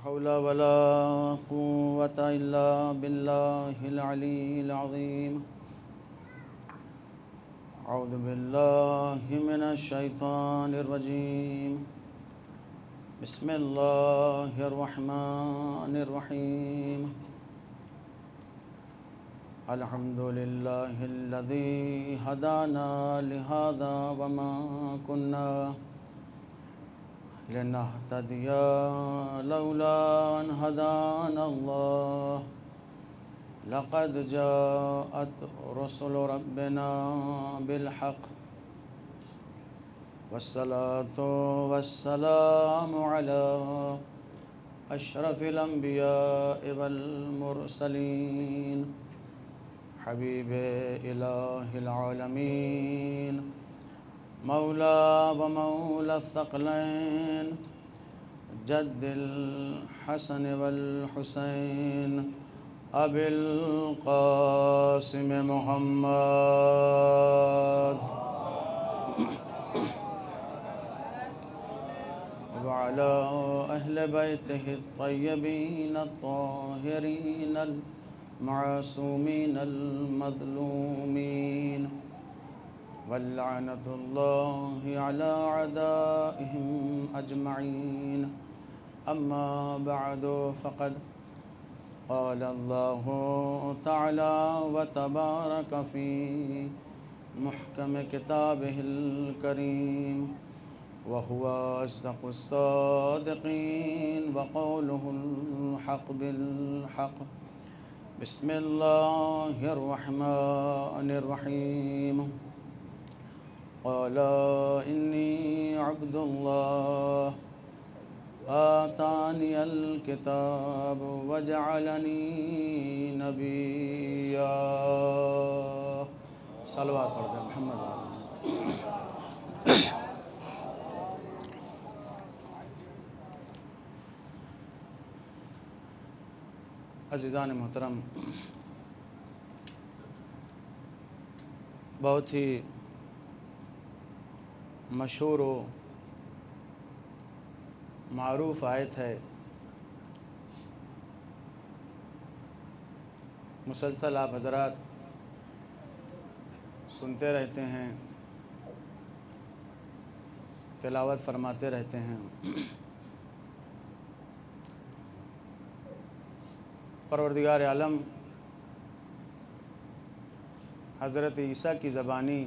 حول ولا قوة إلا بالله العلي العظيم. أعوذ بالله من الشيطان الرجيم. بسم الله الرحمن الرحيم. الحمد لله الذي هدانا لهذا وما كنا لنهتدي لولا أن هدانا الله. لقد جاءت رسل ربنا بالحق والصلاة والسلام على أشرف الأنبياء والمرسلين حبيب إله العالمين مولى ومولى الثقلين جد الحسن والحسين أبي القاسم محمد وعلى أهل بيته الطيبين الطاهرين المعصومين المظلومين واللعنة الله على أعدائهم أجمعين. أما بعد فقد قال الله تعالى وتبارك في محكم كتابه الكريم وهو أصدق الصادقين وقوله الحق بالحق. بسم الله الرحمن الرحيم. قال إني عبد الله آتاني الكتاب وجعلني نبيا. صلوات پڑھ دیں محمد. عزیزان محترم، بہت ہی مشہور و معروف آیت ہے. مسلسل آپ حضرات سنتے رہتے ہیں، تلاوت فرماتے رہتے ہیں. پروردگار عالم حضرت عیسیٰ کی زبانی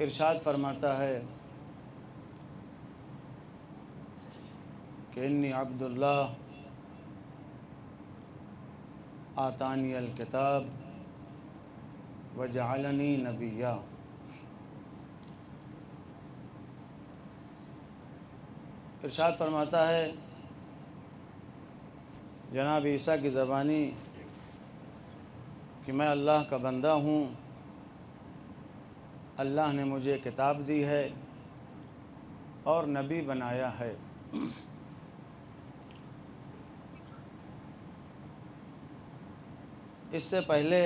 ارشاد فرماتا ہے کہ انی عبد اللہ آتانی الکتاب وجعلنی نبیا. ارشاد فرماتا ہے جناب عیسیٰ کی زبانی کہ میں اللہ کا بندہ ہوں، اللہ نے مجھے کتاب دی ہے اور نبی بنایا ہے. اس سے پہلے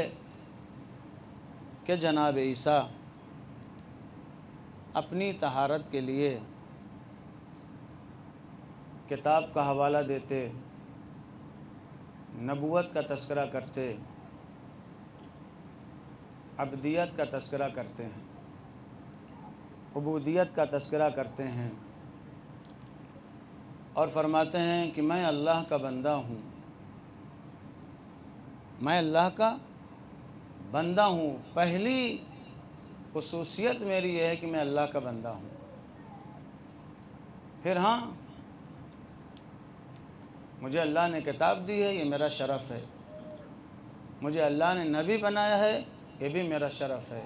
کہ جناب عیسیٰ اپنی طہارت کے لیے کتاب کا حوالہ دیتے، نبوت کا تذکرہ کرتے، عبدیت کا تذکرہ کرتے ہیں، عبودیت کا تذکرہ کرتے ہیں اور فرماتے ہیں کہ میں اللہ کا بندہ ہوں، میں اللہ کا بندہ ہوں. پہلی خصوصیت میری یہ ہے کہ میں اللہ کا بندہ ہوں. پھر ہاں، مجھے اللہ نے کتاب دی ہے، یہ میرا شرف ہے. مجھے اللہ نے نبی بنایا ہے، یہ بھی میرا شرف ہے.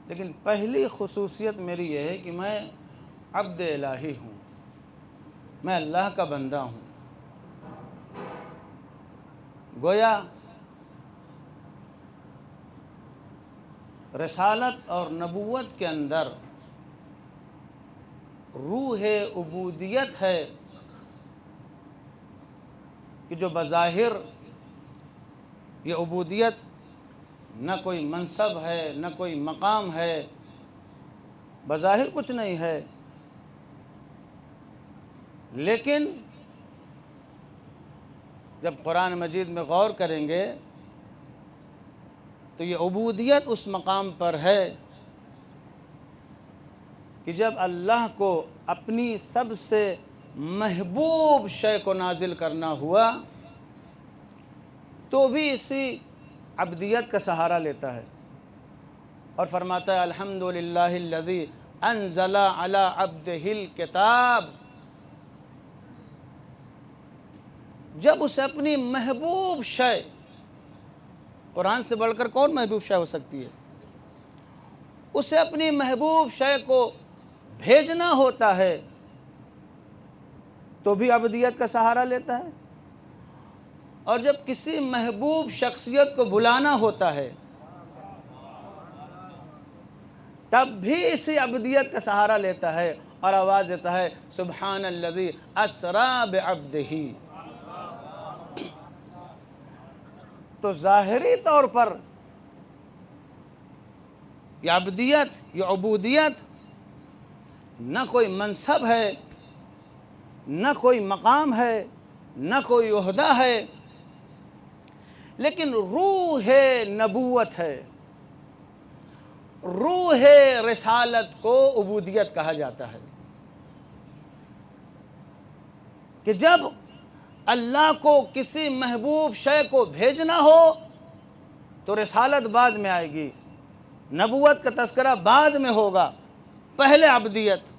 لیکن پہلی خصوصیت میری یہ ہے کہ میں عبد الہی ہوں، میں اللہ کا بندہ ہوں. گویا رسالت اور نبوت کے اندر روح عبودیت ہے کہ جو بظاہر یہ عبودیت نہ کوئی منصب ہے، نہ کوئی مقام ہے، بظاہر کچھ نہیں ہے، لیکن جب قرآن مجید میں غور کریں گے تو یہ عبودیت اس مقام پر ہے کہ جب اللہ کو اپنی سب سے محبوب شے کو نازل کرنا ہوا تو بھی اسی عبدیت کا سہارا لیتا ہے اور فرماتا ہے الحمدللہ الذی انزل علی عبدہ الکتاب. جب اسے اپنی محبوب شے، قرآن سے بڑھ کر کون محبوب شے ہو سکتی ہے، اسے اپنی محبوب شے کو بھیجنا ہوتا ہے تو بھی عبدیت کا سہارا لیتا ہے، اور جب کسی محبوب شخصیت کو بلانا ہوتا ہے تب بھی اسی عبدیت کا سہارا لیتا ہے اور آواز دیتا ہے سبحان الذی اسری بعبدہ. تو ظاہری طور پر یہ عبدیت، یہ عبودیت نہ کوئی منصب ہے، نہ کوئی مقام ہے، نہ کوئی عہدہ ہے، لیکن روح نبوت ہے. روح رسالت کو عبودیت کہا جاتا ہے کہ جب اللہ کو کسی محبوب شے کو بھیجنا ہو تو رسالت بعد میں آئے گی، نبوت کا تذکرہ بعد میں ہوگا. پہلے عبدیت،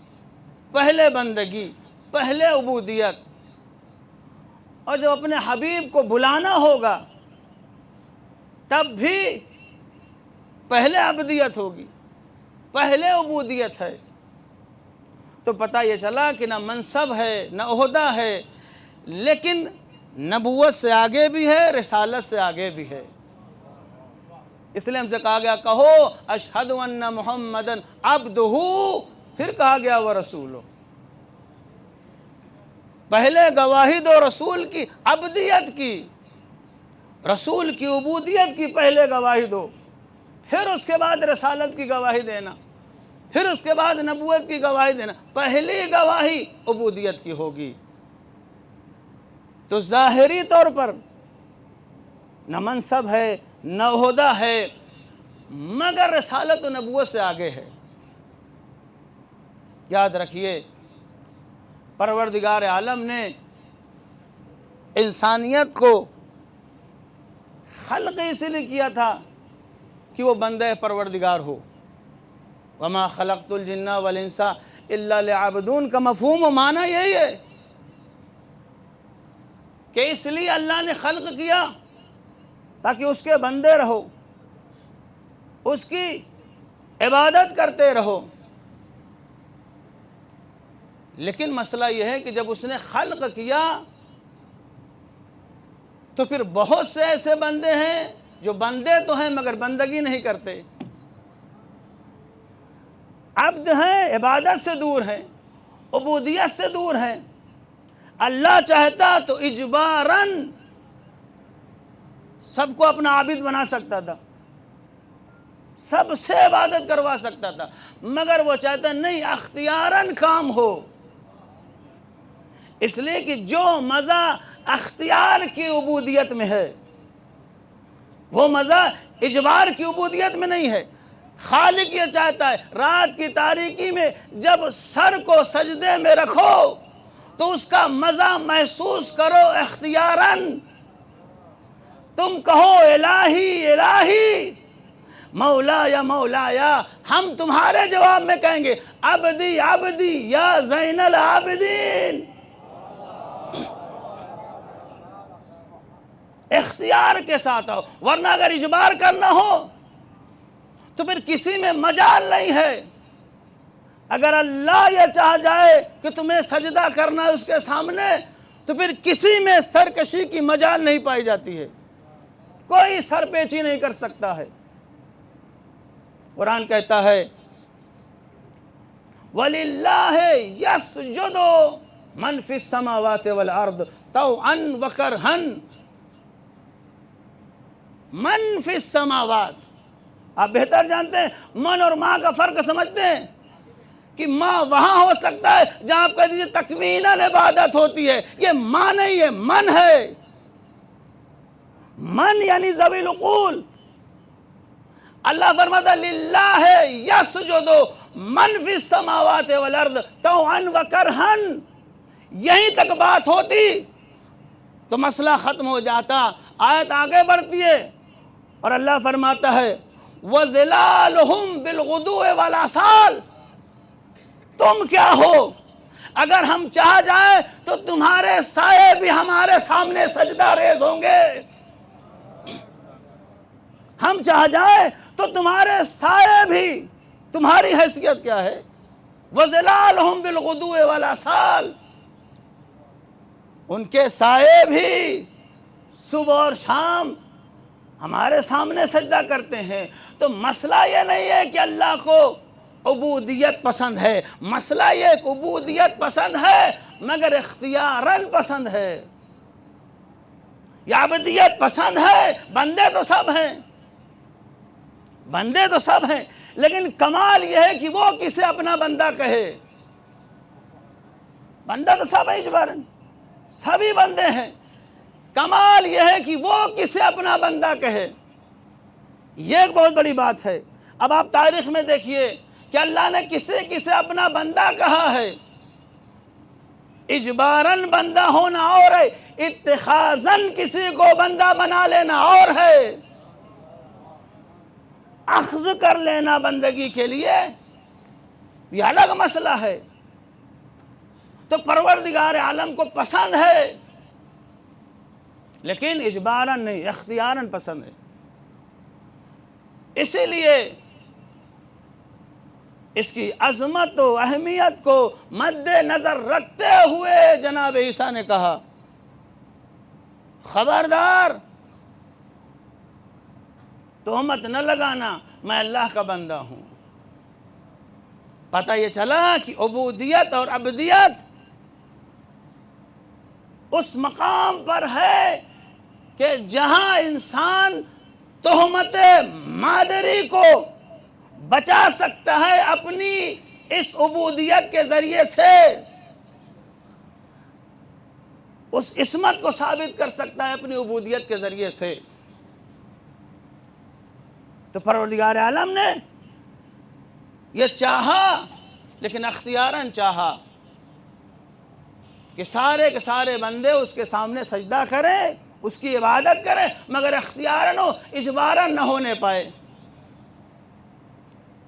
پہلے بندگی، پہلے عبودیت. اور جب اپنے حبیب کو بلانا ہوگا تب بھی پہلے عبدیت ہوگی، پہلے عبودیت ہے. تو پتہ یہ چلا کہ نہ منصب ہے، نہ عہدہ ہے، لیکن نبوت سے آگے بھی ہے، رسالت سے آگے بھی ہے. اس لیے ہم سے کہا گیا کہو اشہد ان محمدن عبدہ، پھر کہا گیا ورسولہ. پہلے گواہی دو رسول کی عبدیت کی، رسول کی عبودیت کی پہلے گواہی دو، پھر اس کے بعد رسالت کی گواہی دینا، پھر اس کے بعد نبوت کی گواہی دینا. پہلی گواہی عبودیت کی ہوگی. تو ظاہری طور پر نہ منصب ہے، نہ عہدہ ہے، مگر رسالت و نبوت سے آگے ہے. یاد رکھیے پروردگار عالم نے انسانیت کو خلق اس لیے کیا تھا کہ وہ بندہ پروردگار ہو. وما خلقت الجن والانس الا ليعبدون کا مفہوم و معنی یہی ہے کہ اس لیے اللہ نے خلق کیا تاکہ اس کے بندے رہو، اس کی عبادت کرتے رہو. لیکن مسئلہ یہ ہے کہ جب اس نے خلق کیا تو پھر بہت سے ایسے بندے ہیں جو بندے تو ہیں مگر بندگی نہیں کرتے، عبد ہیں، عبادت سے دور ہیں، عبودیت سے دور ہیں. اللہ چاہتا تو اجباراً سب کو اپنا عابد بنا سکتا تھا، سب سے عبادت کروا سکتا تھا، مگر وہ چاہتا نہیں اختیاراً کام ہو. اس لیے کہ جو مزہ اختیار کی عبودیت میں ہے وہ مزہ اجبار کی عبودیت میں نہیں ہے. خالق یہ چاہتا ہے رات کی تاریکی میں جب سر کو سجدے میں رکھو تو اس کا مزہ محسوس کرو اختیاراً. تم کہو الہی الہی، مولا یا مولا یا، ہم تمہارے جواب میں کہیں گے عبدی عبدی یا زین العابدین. اختیار کے ساتھ آؤ، ورنہ اگر اجبار کرنا ہو تو پھر کسی میں مجال نہیں ہے. اگر اللہ یہ چاہ جائے کہ تمہیں سجدہ کرنا ہے اس کے سامنے تو پھر کسی میں سرکشی کی مجال نہیں پائی جاتی ہے، کوئی سر پیچی نہیں کر سکتا ہے. قرآن کہتا ہے وَلِلَّهِ يَسْجُدُ مَنْ فِي السَّمَاوَاتِ وَالْأَرْضِ طَوْعًا وَكَرْهًا. من فی السماوات، آپ بہتر جانتے ہیں من اور ماں کا فرق سمجھتے ہیں. کہ ماں وہاں ہو سکتا ہے جہاں آپ کہہ دیجیے تکویناً عبادت ہوتی ہے، یہ ماں نہیں ہے، من ہے، من یعنی ذوی العقول۔ اللہ فرماتا للہ یسجد من فی السماوات والارض طوعا وکرہا، یہیں تک بات ہوتی تو مسئلہ ختم ہو جاتا۔ آیت آگے بڑھتی ہے اور اللہ فرماتا ہے وَظِلَالُهُمْ بِالْغُدُوِّ وَالْآصَالِ، تم کیا ہو؟ اگر ہم چاہ جائیں تو تمہارے سائے بھی ہمارے سامنے سجدہ ریز ہوں گے، ہم چاہ جائیں تو تمہارے سائے بھی، تمہاری حیثیت کیا ہے؟ وَظِلَالُهُمْ بِالْغُدُوِّ وَالْآصَالِ، ان کے سائے بھی صبح اور شام ہمارے سامنے سجدہ کرتے ہیں۔ تو مسئلہ یہ نہیں ہے کہ اللہ کو عبودیت پسند ہے، مسئلہ یہ کہ عبودیت پسند ہے مگر اختیاراً پسند ہے، یا عبودیت پسند ہے، بندے تو سب ہیں، بندے تو سب ہیں، لیکن کمال یہ ہے کہ وہ کسے اپنا بندہ کہے۔ بندہ تو سب ہے اجباراً، سبھی بندے ہیں، کمال یہ ہے کہ وہ کسے اپنا بندہ کہے، یہ ایک بہت بڑی بات ہے۔ اب آپ تاریخ میں دیکھیے کہ اللہ نے کسے کسے اپنا بندہ کہا ہے۔ اجباراً بندہ ہونا اور ہے، اتخاذاً کسی کو بندہ بنا لینا اور ہے، اخذ کر لینا بندگی کے لیے یہ الگ مسئلہ ہے۔ تو پروردگار عالم کو پسند ہے لیکن اجباراً نہیں، اختیاراً پسند ہے۔ اسی لیے اس کی عظمت و اہمیت کو مد نظر رکھتے ہوئے جناب عیسیٰ نے کہا خبردار تہمت نہ لگانا، میں اللہ کا بندہ ہوں۔ پتہ یہ چلا کہ عبودیت اور عبدیت اس مقام پر ہے کہ جہاں انسان تہمت مادری کو بچا سکتا ہے اپنی اس عبودیت کے ذریعے سے، اس عصمت کو ثابت کر سکتا ہے اپنی عبودیت کے ذریعے سے۔ تو پروردگار عالم نے یہ چاہا لیکن اختیاراً چاہا کہ سارے کے سارے بندے اس کے سامنے سجدہ کریں، اس کی عبادت کریں، مگر اختیاراً ہو، اجباراً نہ ہونے پائے۔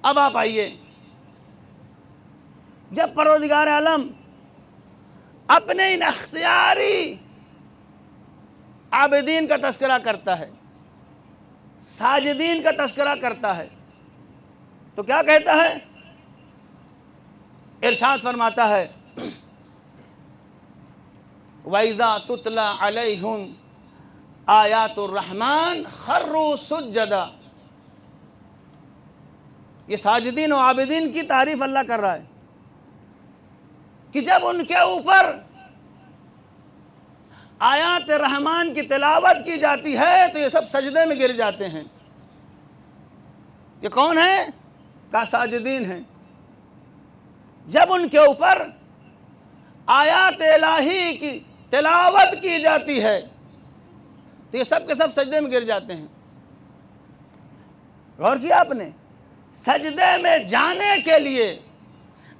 اب آپ آئیے، جب پروردگار عالم اپنے ان اختیاری عابدین کا تذکرہ کرتا ہے، ساجدین کا تذکرہ کرتا ہے، تو کیا کہتا ہے؟ ارشاد فرماتا ہے وَإِذَا تُتْلَى عَلَيْهُمْ آیات الرحمن خروا سجدا۔ یہ ساجدین و عابدین کی تعریف اللہ کر رہا ہے کہ جب ان کے اوپر آیات رحمان کی تلاوت کی جاتی ہے تو یہ سب سجدے میں گر جاتے ہیں۔ یہ کون ہیں؟ کہا ساجدین ہیں۔ جب ان کے اوپر آیات الہی کی تلاوت کی جاتی ہے تو یہ سب کے سب سجدے میں گر جاتے ہیں۔ غور کیا آپ نے؟ سجدے میں جانے کے لیے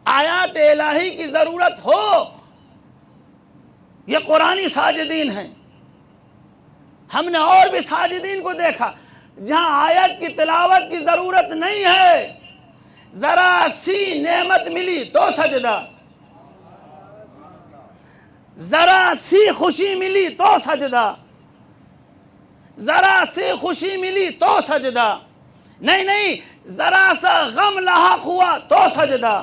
آیات الہی کی ضرورت ہو، یہ قرآنی ساجدین ہیں۔ ہم نے اور بھی ساجدین کو دیکھا جہاں آیت کی تلاوت کی ضرورت نہیں ہے، ذرا سی نعمت ملی تو سجدہ، ذرا سی خوشی ملی تو سجدہ، ذرا سی خوشی ملی تو سجدہ، نہیں ذرا سا غم لاحق ہوا تو سجدہ،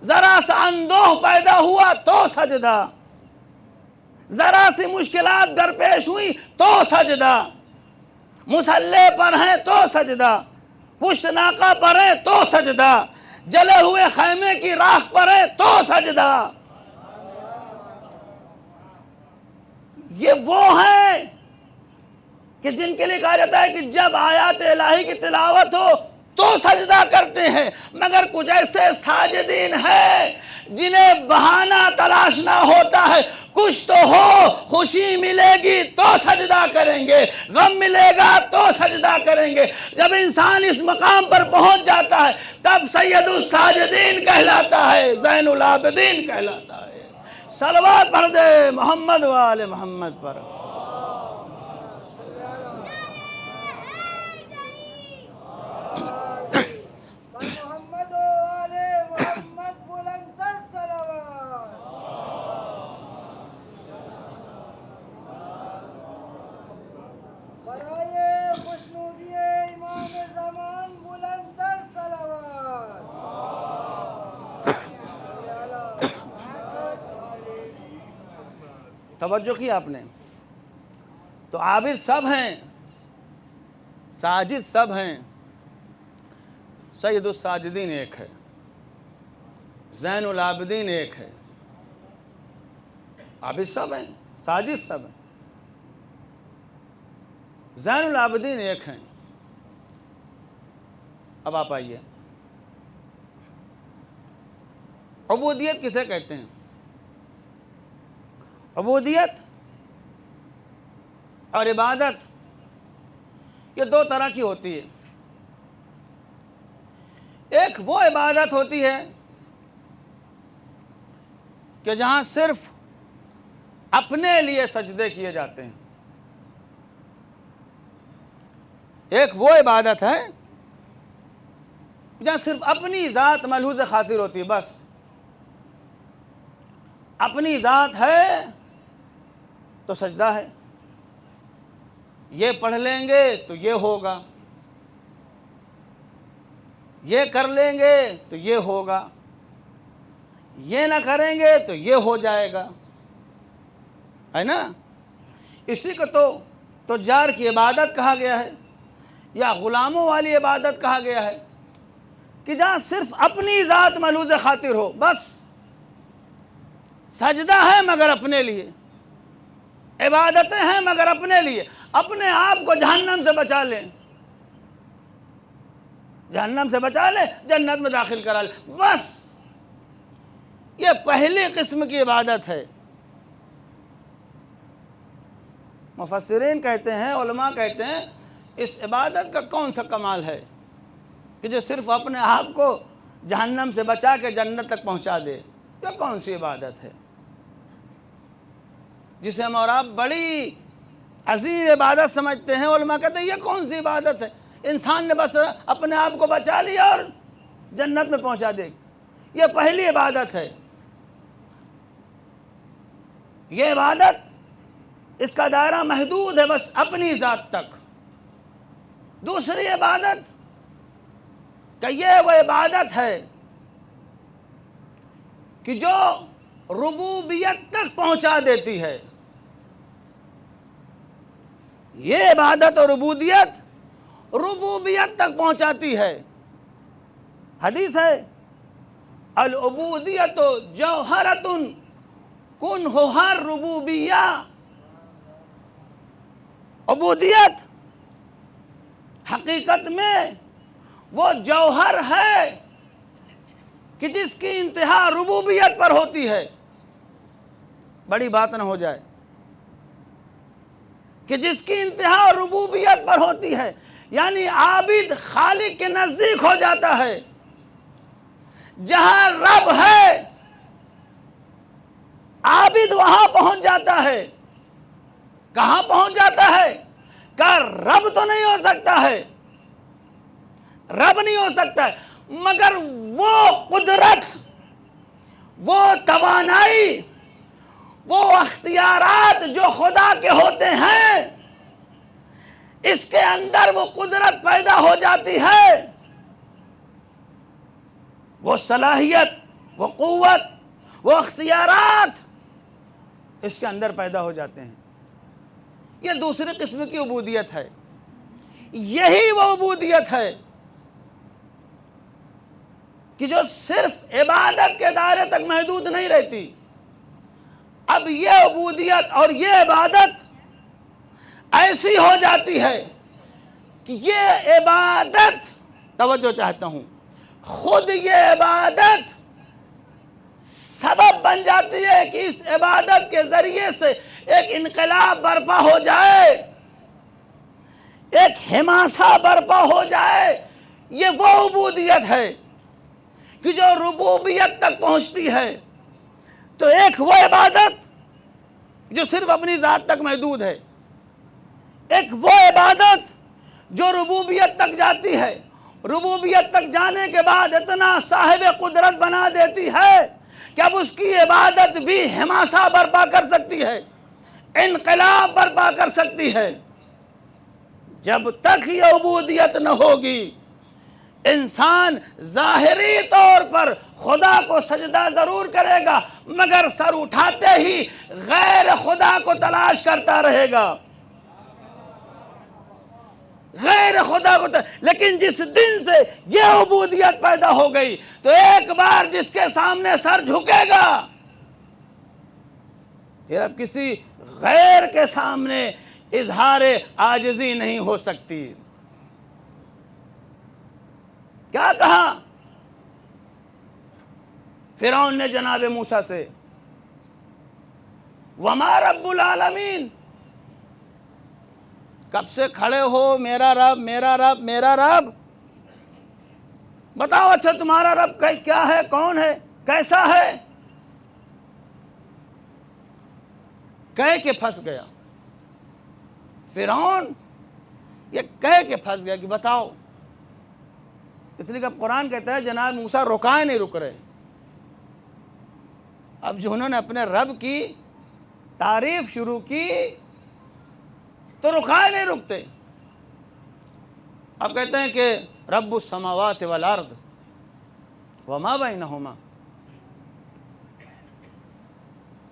ذرا سا اندوہ پیدا ہوا تو سجدہ، ذرا سی مشکلات درپیش ہوئی تو سجدہ، مسلح پر ہیں تو سجدہ، پشت ناکہ پر ہیں تو سجدہ، جلے ہوئے خیمے کی راکھ پر ہیں تو سجدہ۔ یہ وہ ہیں کہ جن کے لیے کہا جاتا ہے کہ جب آیات الہی کی تلاوت ہو تو سجدہ کرتے ہیں، مگر کچھ ایسے ساجدین ہیں جنہیں بہانہ تلاشنا ہوتا ہے، کچھ تو ہو، خوشی ملے گی تو سجدہ کریں گے، غم ملے گا تو سجدہ کریں گے۔ جب انسان اس مقام پر پہنچ جاتا ہے تب سید الساجدین کہلاتا ہے، زین العابدین کہلاتا ہے۔ صلوات پڑھ دے محمد و آل محمد پر۔ محمد و آل محمد بلند تر صلوات۔ برائے خوشنودی امام زمان بلند تر صلوات۔ توجہ کی آپ نے؟ تو عابد سب ہیں، ساجد سب ہیں، سید الساجدین ایک ہے، زین العابدین ایک ہے۔ عابد سب ہیں، ساجد سب ہیں، زین العابدین ایک ہیں۔ اب آپ آئیے، عبودیت کسے کہتے ہیں؟ عبودیت اور عبادت یہ دو طرح کی ہوتی ہے۔ ایک وہ عبادت ہوتی ہے کہ جہاں صرف اپنے لیے سجدے کیے جاتے ہیں۔ ایک وہ عبادت ہے جہاں صرف اپنی ذات ملحوظ خاطر ہوتی ہے، بس اپنی ذات ہے تو سجدہ ہے، یہ پڑھ لیں گے تو یہ ہوگا، یہ کر لیں گے تو یہ ہوگا، یہ نہ کریں گے تو یہ ہو جائے گا، ہے نا؟ اسی کو تو تجار کی عبادت کہا گیا ہے یا غلاموں والی عبادت کہا گیا ہے کہ جہاں صرف اپنی ذات ملحوظ خاطر ہو، بس سجدہ ہے مگر اپنے لیے، عبادتیں ہیں مگر اپنے لیے، اپنے آپ کو جہنم سے بچا لیں، جہنم سے بچا لے، جنت میں داخل کرا لے، بس یہ پہلی قسم کی عبادت ہے۔ مفسرین کہتے ہیں، علماء کہتے ہیں، اس عبادت کا کون سا کمال ہے کہ جو صرف اپنے آپ کو جہنم سے بچا کے جنت تک پہنچا دے؟ یہ کون سی عبادت ہے جسے ہم اور آپ بڑی عظیم عبادت سمجھتے ہیں؟ علماء کہتے ہیں یہ کون سی عبادت ہے؟ انسان نے بس اپنے آپ کو بچا لیا اور جنت میں پہنچا دے، یہ پہلی عبادت ہے۔ یہ عبادت اس کا دائرہ محدود ہے بس اپنی ذات تک۔ دوسری عبادت کہ یہ وہ عبادت ہے کہ جو ربوبیت تک پہنچا دیتی ہے۔ یہ عبادت اور ربوبیت تک پہنچاتی ہے۔ حدیث ہے، العبودیت جوہرۃ کنہا الربوبیہ۔ عبودیت حقیقت میں وہ جوہر ہے کہ جس کی انتہا ربوبیت پر ہوتی ہے۔ بڑی بات نہ ہو جائے کہ جس کی انتہا ربوبیت پر ہوتی ہے، یعنی عابد خالق کے نزدیک ہو جاتا ہے۔ جہاں رب ہے عابد وہاں پہنچ جاتا ہے۔ کہاں پہنچ جاتا ہے؟ کہ رب تو نہیں ہو سکتا ہے، رب نہیں ہو سکتا ہے، مگر وہ قدرت، وہ توانائی، وہ اختیارات جو خدا کے ہوتے ہیں، اس کے اندر وہ قدرت پیدا ہو جاتی ہے، وہ صلاحیت، وہ قوت، وہ اختیارات اس کے اندر پیدا ہو جاتے ہیں۔ یہ دوسری قسم کی عبودیت ہے۔ یہی وہ عبودیت ہے کہ جو صرف عبادت کے دائرے تک محدود نہیں رہتی۔ اب یہ عبودیت اور یہ عبادت ایسی ہو جاتی ہے کہ یہ عبادت توجہ چاہتا ہوں، خود یہ عبادت سبب بن جاتی ہے کہ اس عبادت کے ذریعے سے ایک انقلاب برپا ہو جائے، ایک حماسہ برپا ہو جائے۔ یہ وہ عبودیت ہے کہ جو ربوبیت تک پہنچتی ہے۔ تو ایک وہ عبادت جو صرف اپنی ذات تک محدود ہے، ایک وہ عبادت جو ربوبیت تک جاتی ہے، ربوبیت تک جانے کے بعد اتنا صاحب قدرت بنا دیتی ہے کہ اب اس کی عبادت بھی حماسہ برپا کر سکتی ہے، انقلاب برپا کر سکتی ہے۔ جب تک یہ عبودیت نہ ہوگی، انسان ظاہری طور پر خدا کو سجدہ ضرور کرے گا، مگر سر اٹھاتے ہی غیر خدا کو تلاش کرتا رہے گا، غیر خدا کو لیکن جس دن سے یہ عبودیت پیدا ہو گئی تو ایک بار جس کے سامنے سر جھکے گا، پھر اب کسی غیر کے سامنے اظہار عاجزی نہیں ہو سکتی۔ کیا کہا فرعون نے جناب موسیٰ سے؟ وَمَا رَبُّ الْعَالَمِينَ، کب سے کھڑے ہو میرا رب میرا رب میرا رب، بتاؤ اچھا تمہارا رب کیا ہے، کون ہے، کیسا ہے؟ کہہ کے پھنس گیا فرعون، یہ کہہ کے پھنس گیا کہ بتاؤ۔ اس لیے کہ قرآن کہتا ہے جناب موسیٰ رکائے نہیں رک رہے۔ اب جو انہوں نے اپنے رب کی تعریف شروع کی تو رکائے نہیں رکتے۔ اب کہتے ہیں کہ رب السماوات والارض وما بینہما،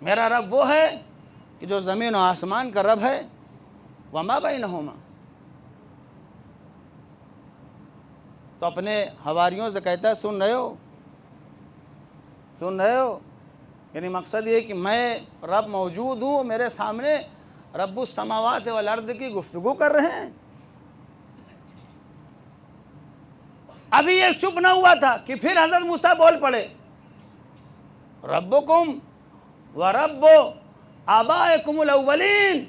میرا رب وہ ہے کہ جو زمین و آسمان کا رب ہے، وما بینہما۔ تو اپنے حواریوں سے کہتا ہے سن رہے ہو، سن رہے ہو، یعنی مقصد یہ کہ میں رب موجود ہوں، میرے سامنے رب السماوات والارض کی گفتگو کر رہے ہیں۔ ابھی یہ چپ نہ ہوا تھا کہ پھر حضرت موسیٰ بول پڑے، ربکم ورب آبائکم الاولین،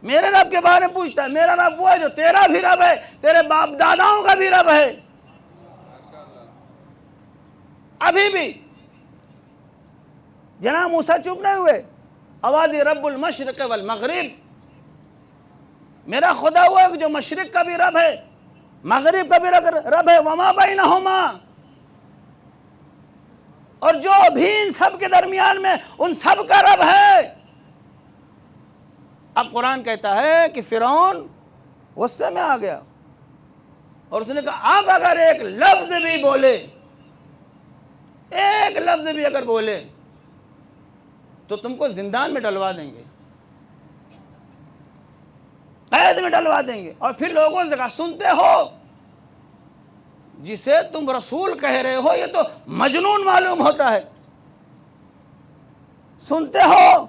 میرے رب کے بارے میں پوچھتا ہے، میرا رب وہ ہے جو تیرا بھی رب ہے، تیرے باپ داداؤں کا بھی رب ہے۔ ابھی بھی جناب موسیٰ چپ نہیں ہوئے، آواز رب المشرق والمغرب، میرا خدا وہ ہے جو مشرق کا بھی رب ہے، مغرب کا بھی رب ہے، وما بینہما، اور جو بھی ان سب کے درمیان میں ان سب کا رب ہے۔ اب قرآن کہتا ہے کہ فرعون غصے میں آ گیا اور اس نے کہا اب اگر ایک لفظ بھی بولے، ایک لفظ بھی اگر بولے تو تم کو زندان میں ڈلوا دیں گے، قید میں ڈلوا دیں گے۔ اور پھر لوگوں سے کہا سنتے ہو جسے تم رسول کہہ رہے ہو یہ تو مجنون معلوم ہوتا ہے، سنتے ہو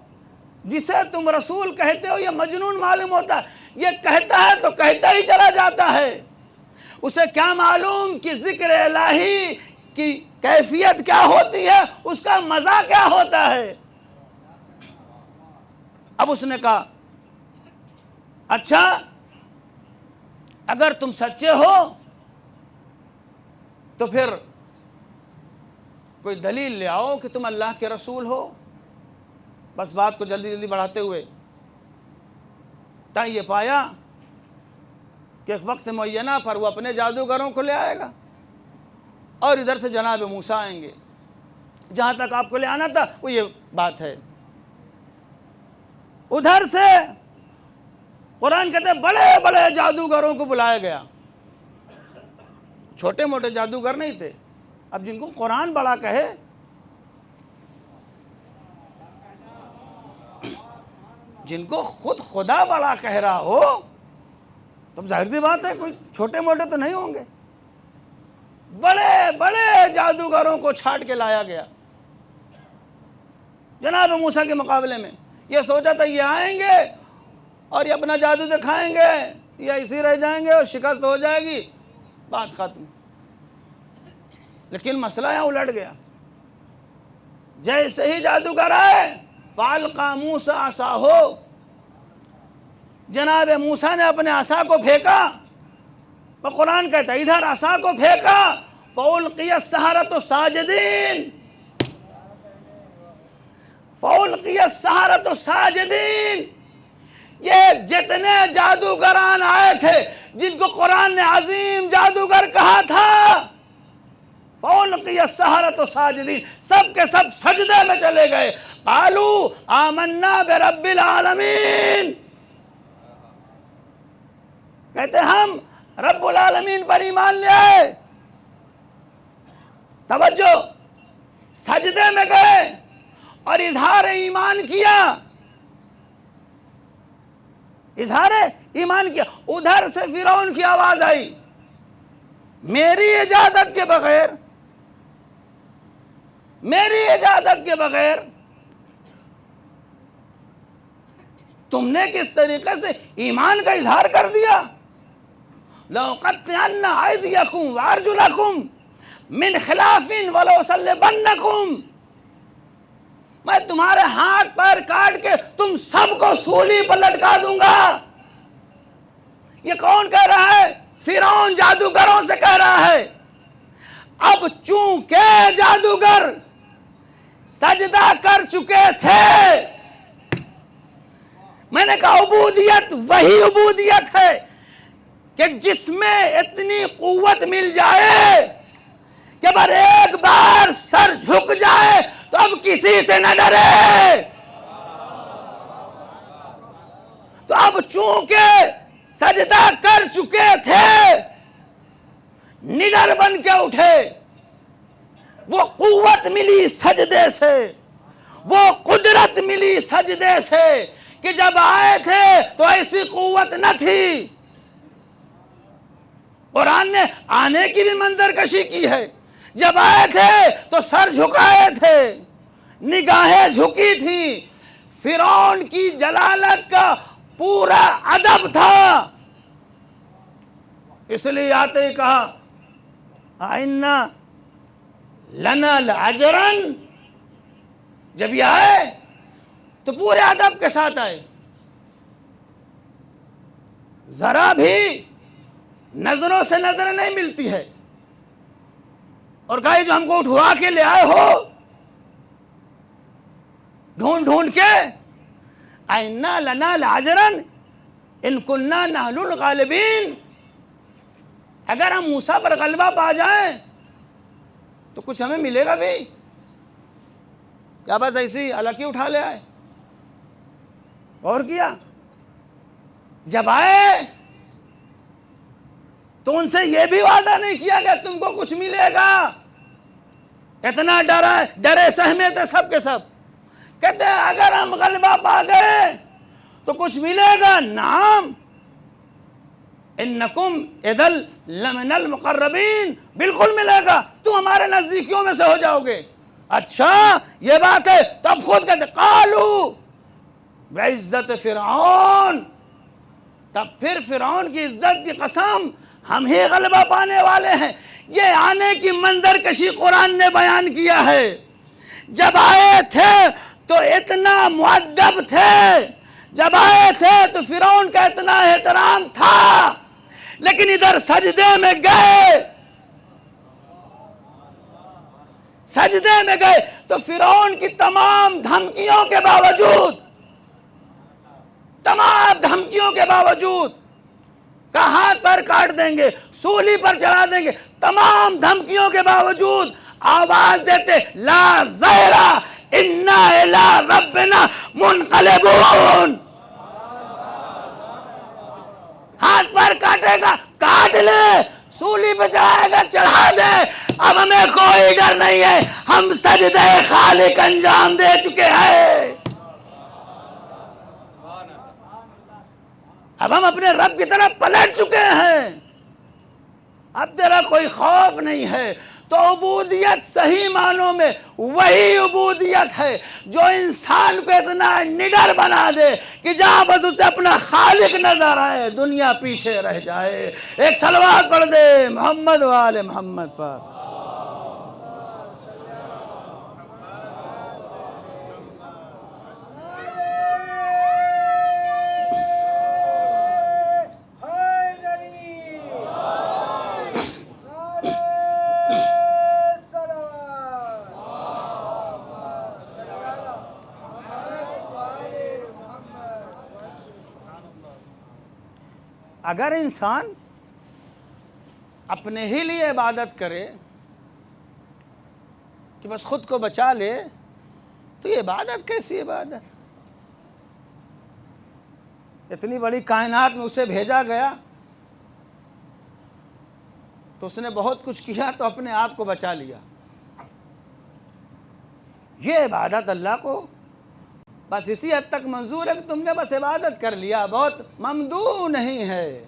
جسے تم رسول کہتے ہو یہ مجنون معلوم ہوتا ہے، یہ کہتا ہے تو کہتا ہی چلا جاتا ہے، اسے کیا معلوم کہ ذکر الہی کی کیفیت کیا ہوتی ہے، اس کا مزہ کیا ہوتا ہے۔ اب اس نے کہا اچھا اگر تم سچے ہو تو پھر کوئی دلیل لے آؤ کہ تم اللہ کے رسول ہو۔ بس بات کو جلدی جلدی بڑھاتے ہوئے تاں یہ پایا کہ ایک وقت معینہ پر وہ اپنے جادوگروں کو لے آئے گا اور ادھر سے جناب موسیٰ آئیں گے، جہاں تک آپ کو لے آنا تھا وہ یہ بات ہے۔ ادھر سے قرآن کہتے ہیں بڑے بڑے جادوگروں کو بلایا گیا، چھوٹے موٹے جادوگر نہیں تھے۔ اب جن کو قرآن بڑا کہے، جن کو خود خدا بڑا کہہ رہا ہو تو ظاہر سی بات ہے کوئی چھوٹے موٹے تو نہیں ہوں گے۔ بڑے بڑے جادوگروں کو چھاٹ کے لایا گیا جناب موسیٰ کے مقابلے میں۔ یہ سوچا تھا یہ آئیں گے اور یہ اپنا جادو دکھائیں گے یا اسی رہ جائیں گے اور شکست ہو جائے گی، بات ختم. لیکن مسئلہ یہاں الٹ گیا. جیسے ہی جادوگر آئے فَأَلْقَىٰ مُوسَىٰ عَصَاهُ، جناب موسیٰ نے اپنے عصا کو پھینکا. تو قرآن کہتا ہے ادھر عصا کو پھینکا فَأُلْقِيَ السَّحَرَةُ سَاجِدِينَ، فَأُلْقِيَ السَّحَرَةُ سَاجِدِينَ. یہ جتنے جادوگران آئے تھے جن کو قرآن نے عظیم جادوگر کہا تھا، فَأُلْقِيَ السَّحَرَةُ سَاجِدِينَ، سب کے سب سجدے میں چلے گئے. قَالُوا آمَنَّا بِرَبِّ الْعَالَمِينَ، کہتے ہم رب العالمین پر ایمان لے آئے. توجہ، سجدے میں گئے اور اظہار ایمان کیا، اظہار ایمان کیا. ادھر سے فرعون کی آواز آئی، میری اجازت کے بغیر، میری اجازت کے بغیر تم نے کس طریقے سے ایمان کا اظہار کر دیا. لَأُقَطِّعَنَّ أَيْدِيَكُمْ وَأَرْجُلَكُمْ مِنْ خِلَافٍ وَلَأُصَلِّبَنَّكُمْ، میں تمہارے ہاتھ پیر کاٹ کے تم سب کو سولی پر لٹکا دوں گا. یہ کون کہہ رہا ہے؟ فرعون جادوگروں سے کہہ رہا ہے. اب چونکہ جادوگر سجدہ کر چکے تھے، میں نے کہا عبودیت وہی عبودیت ہے کہ جس میں اتنی قوت مل جائے کہ اگر ایک بار سر جھک جائے تو اب کسی سے نہ ڈرے. تو اب چونکہ سجدہ کر چکے تھے، نڈر بن کے اٹھے. وہ قوت ملی سجدے سے، وہ قدرت ملی سجدے سے کہ جب آئے تھے تو ایسی قوت نہ تھی. قرآن نے آنے کی بھی منظر کشی کی ہے. جب آئے تھے تو سر جھکائے تھے، نگاہیں جھکی تھی. فرعون کی جلالت کا پورا ادب تھا. اس لیے آتے ہی کہا آئنا لنا لأجرن. جب یہ آئے تو پورے ادب کے ساتھ آئے، ذرا بھی نظروں سے نظر نہیں ملتی ہے. اور کہا جو ہم کو اٹھوا کے لے آئے ہو ڈھونڈ ڈھونڈ کے، آئنا لنا لأجرن ان کننا نحن الغالبین، اگر ہم موسیٰ پر غلبہ پا جائیں تو کچھ ہمیں ملے گا بھی. کیا بس ایسی الکی اٹھا لے آئے؟ اور کیا جب آئے تو ان سے یہ بھی وعدہ نہیں کیا کہ تم کو کچھ ملے گا. اتنا ڈرے سہمے تھے سب کے سب. کہتے ہیں اگر ہم غلبہ پا گئے تو کچھ ملے گا. نعم انکم اذل لمن المقربین، بالکل ملے گا، تم ہمارے نزدیکیوں میں سے ہو جاؤ گے. اچھا یہ بات ہے. تب خود کہتے قالو بعزت فرعون، تب پھر فرعون کی عزت کی قسم ہم ہی غلبہ پانے والے ہیں. یہ آنے کی منظر کشی قرآن نے بیان کیا ہے. جب آئے تھے تو اتنا مؤدب تھے، جب آئے تھے تو فرعون کا اتنا احترام تھا، لیکن ادھر سجدے میں گئے، سجدے میں گئے تو فرعون کی تمام دھمکیوں کے باوجود، تمام دھمکیوں کے باوجود، کا ہاتھ پر کاٹ دیں گے، سولی پر چڑھا دیں گے، تمام دھمکیوں کے باوجود آواز دیتے لا ضیرہ انا الی ربنا منقلبون. ہاتھ پر کاٹے گا کاٹ لے، سولی پہ چڑھائے گا چڑھا دے، اب ہمیں کوئی ڈر نہیں ہے، ہم سجدہ خالق انجام دے چکے ہیں. اب ہم اپنے رب کی طرف پلٹ چکے ہیں، اب تیرا کوئی خوف نہیں ہے. تو عبودیت صحیح معنوں میں وہی عبودیت ہے جو انسان کو اتنا نڈر بنا دے کہ جہاں بس اسے اپنا خالق نظر آئے دنیا پیچھے رہ جائے. ایک صلوات پڑھ دے محمد و آل محمد پر. اگر انسان اپنے ہی لیے عبادت کرے کہ بس خود کو بچا لے تو یہ عبادت کیسی عبادت؟ اتنی بڑی کائنات میں اسے بھیجا گیا تو اس نے بہت کچھ کیا تو اپنے آپ کو بچا لیا. یہ عبادت اللہ کو بس اسی حد تک منظور ہے کہ تم نے بس عبادت کر لیا, بہت ممدوح نہیں ہے.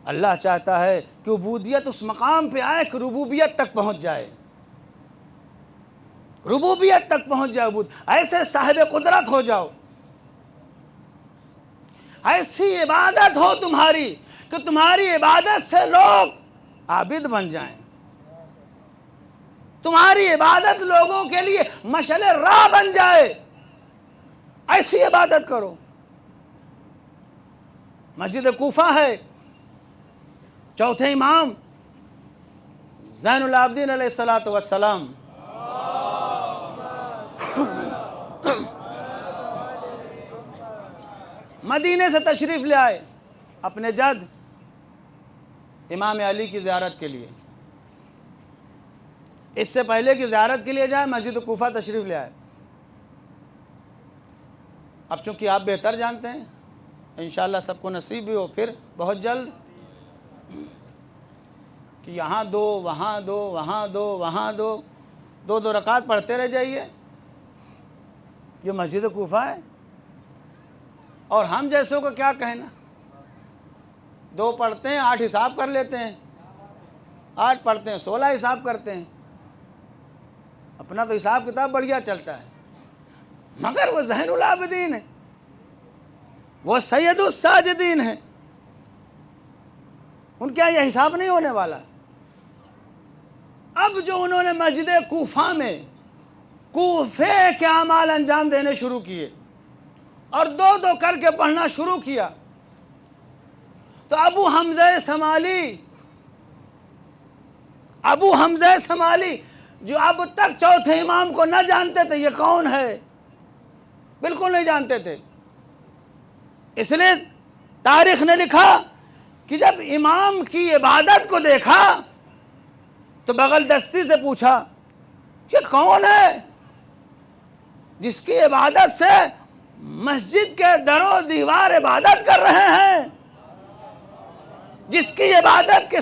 اللہ چاہتا ہے کہ عبودیت اس مقام پہ آئے کہ ربوبیت تک پہنچ جائے, ربوبیت تک پہنچ جائے, ایسے صاحب قدرت ہو جاؤ, ایسی عبادت ہو تمہاری کہ تمہاری عبادت سے لوگ عابد بن جائیں, تمہاری عبادت لوگوں کے لیے مشعل راہ بن جائے. ایسی عبادت کرو. مسجد کوفہ ہے, چوتھے امام زین العابدین علیہ السلام مدینے سے تشریف لے آئے اپنے جد امام علی کی زیارت کے لیے. اس سے پہلے کی زیارت کے لیے جائے مسجد کوفہ تشریف لے آئے. اب چونکہ آپ بہتر جانتے ہیں, انشاءاللہ سب کو نصیب بھی ہو پھر بہت جلد, کہ یہاں دو وہاں دو وہاں دو وہاں دو, دو دو رکعت پڑھتے رہ جائیے. یہ مسجد کوفہ ہے اور ہم جیسوں کو کیا کہنا, 2 پڑھتے ہیں 8 حساب کر لیتے ہیں, 8 پڑھتے ہیں 16 حساب کرتے ہیں. اپنا تو حساب کتاب بڑھیا چلتا ہے, مگر وہ زین العابدین ہے, وہ سید الساجدین ہیں, ان کے یہ حساب نہیں ہونے والا. اب جو انہوں نے مسجد کوفہ میں کوفے کے اعمال انجام دینے شروع کیے اور 2 کر کے پڑھنا شروع کیا, تو ابو حمزہ سمالی جو اب تک چوتھے امام کو نہ جانتے تھے یہ کون ہے, بالکل نہیں جانتے تھے. اس لیے تاریخ نے لکھا کہ جب امام کی عبادت کو دیکھا تو بغل دستی سے پوچھا یہ کون ہے جس کی عبادت سے مسجد کے در و دیوار عبادت کر رہے ہیں, جس کی عبادت کے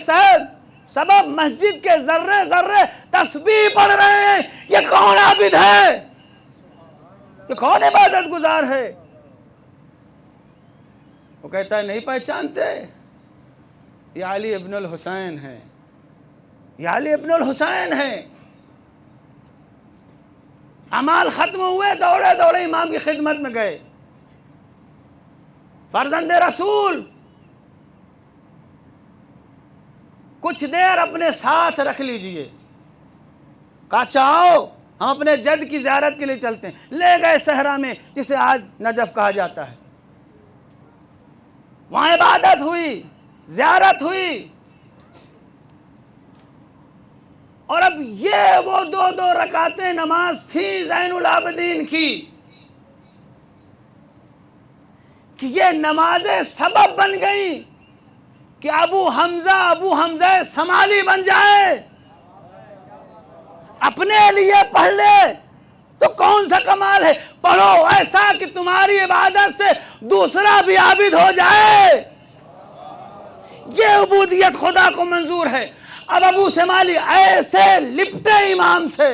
سبب مسجد کے ذرے ذرے تسبیح پڑھ رہے ہیں, یہ کون عابد ہے, یہ کون عبادت گزار ہے؟ وہ کہتا ہے نہیں پہچانتے, یہ علی ابن الحسین ہے, یہ علی ابن الحسین ہے. اعمال ختم ہوئے, دوڑے دوڑے امام کی خدمت میں گئے. فرزند رسول کچھ دیر اپنے ساتھ رکھ لیجئے. کہا چاہو ہم اپنے جد کی زیارت کے لیے چلتے ہیں. لے گئے صحرا میں جسے آج نجف کہا جاتا ہے. وہاں عبادت ہوئی, زیارت ہوئی, اور اب یہ وہ 2 رکعتیں نماز تھی زین العابدین کی کہ یہ نمازیں سبب بن گئی کہ ابو حمزہ سمالی بن جائے. اپنے لیے پڑھ لے تو کون سا کمال ہے, پڑھو ایسا کہ تمہاری عبادت سے دوسرا بھی عابد ہو جائے. یہ عبودیت خدا کو منظور ہے. اب ابو سمالی ایسے لپٹے امام سے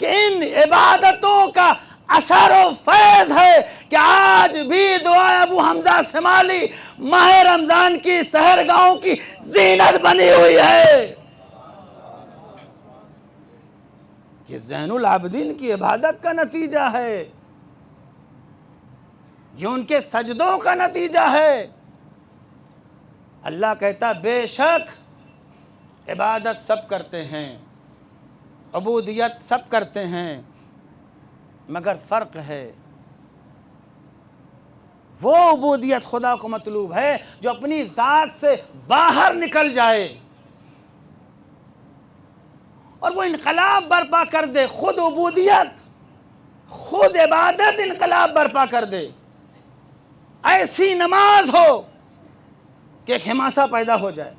کہ ان عبادتوں کا اثر و فیض ہے کہ آج بھی دعا ابو حمزہ شمالی ماہ رمضان کی سحرگاہوں کی زینت بنی ہوئی ہے۔ یہ زین العابدین کی عبادت کا نتیجہ ہے، یہ ان کے سجدوں کا نتیجہ ہے۔ اللہ کہتا بے شک عبادت سب کرتے ہیں، عبودیت سب کرتے ہیں، مگر فرق ہے، وہ عبودیت خدا کو مطلوب ہے جو اپنی ذات سے باہر نکل جائے اور وہ انقلاب برپا کر دے، خود عبودیت، خود عبادت انقلاب برپا کر دے۔ ایسی نماز ہو کہ ایک حماسہ پیدا ہو جائے،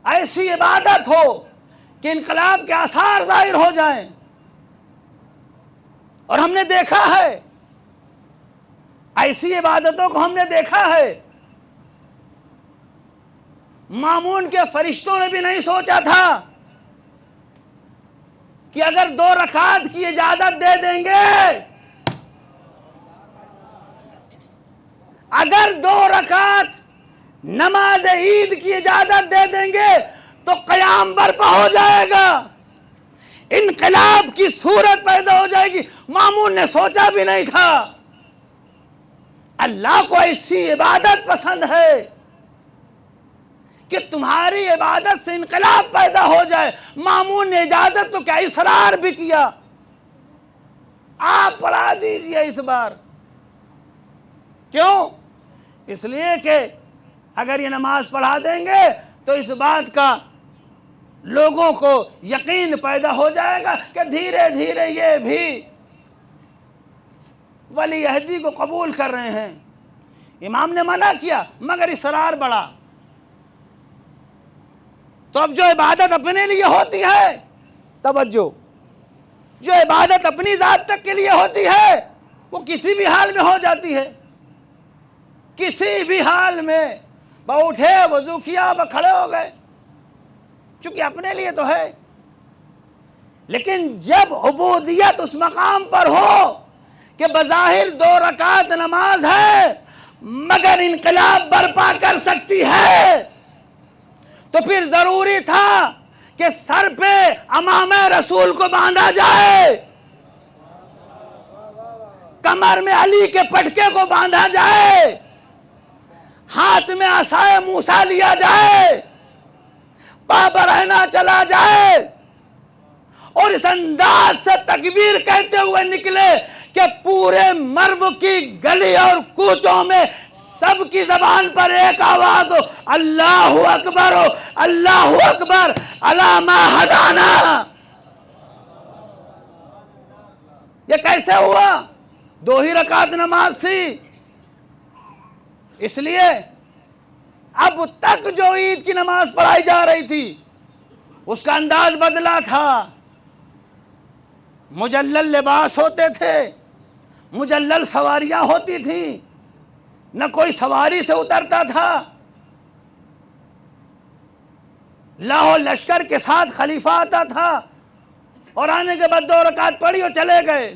ایسی عبادت ہو کہ انقلاب کے آثار ظاہر ہو جائیں۔ اور ہم نے دیکھا ہے، ایسی عبادتوں کو ہم نے دیکھا ہے، مامون کے فرشتوں نے بھی نہیں سوچا تھا کہ اگر 2 رکعت کی اجازت دے دیں گے، اگر 2 رکعت نماز عید کی اجازت دے دیں گے تو قیام برپا ہو جائے گا، انقلاب کی صورت پیدا ہو جائے گی۔ مامون نے سوچا بھی نہیں تھا۔ اللہ کو ایسی عبادت پسند ہے کہ تمہاری عبادت سے انقلاب پیدا ہو جائے۔ مامون نے اجازت تو کیا اصرار بھی کیا، آپ پڑھا دیجئے اس بار۔ کیوں؟ اس لیے کہ اگر یہ نماز پڑھا دیں گے تو اس بات کا لوگوں کو یقین پیدا ہو جائے گا کہ دھیرے دھیرے یہ بھی ولی عہدی کو قبول کر رہے ہیں۔ امام نے منع کیا مگر اصرار بڑھا۔ تو اب جو عبادت اپنے لیے ہوتی ہے، توجہ، جو عبادت اپنی ذات تک کے لیے ہوتی ہے وہ کسی بھی حال میں ہو جاتی ہے، کسی بھی حال میں۔ اٹھے، وضو کیا، کھڑے ہو گئے، چونکہ اپنے لیے تو ہے۔ لیکن جب عبودیت اس مقام پر ہو کہ بظاہر 2 رکعت نماز ہے مگر انقلاب برپا کر سکتی ہے، تو پھر ضروری تھا کہ سر پہ امامِ رسول کو باندھا جائے، کمر میں علی کے پٹکے کو باندھا جائے، ہاتھ میں عصائے موسیٰ لیا جائے، برہنہ چلا جائے، اور اس انداز سے تکبیر کہتے ہوئے نکلے کہ پورے مرو کی گلی اور کوچوں میں سب کی زبان پر ایک آواز ہو، اللہ اکبر ہو، اللہ اکبر علی ما ہدانا۔ یہ کیسے ہوا؟ 2 ہی رکعت نماز تھی، اس لیے اب تک جو عید کی نماز پڑھائی جا رہی تھی اس کا انداز بدلا تھا۔ مجلل لباس ہوتے تھے، مجلل سواریاں ہوتی تھیں، نہ کوئی سواری سے اترتا تھا، لاہو لشکر کے ساتھ خلیفہ آتا تھا اور آنے کے بعد 2 رکعت پڑھی اور چلے گئے۔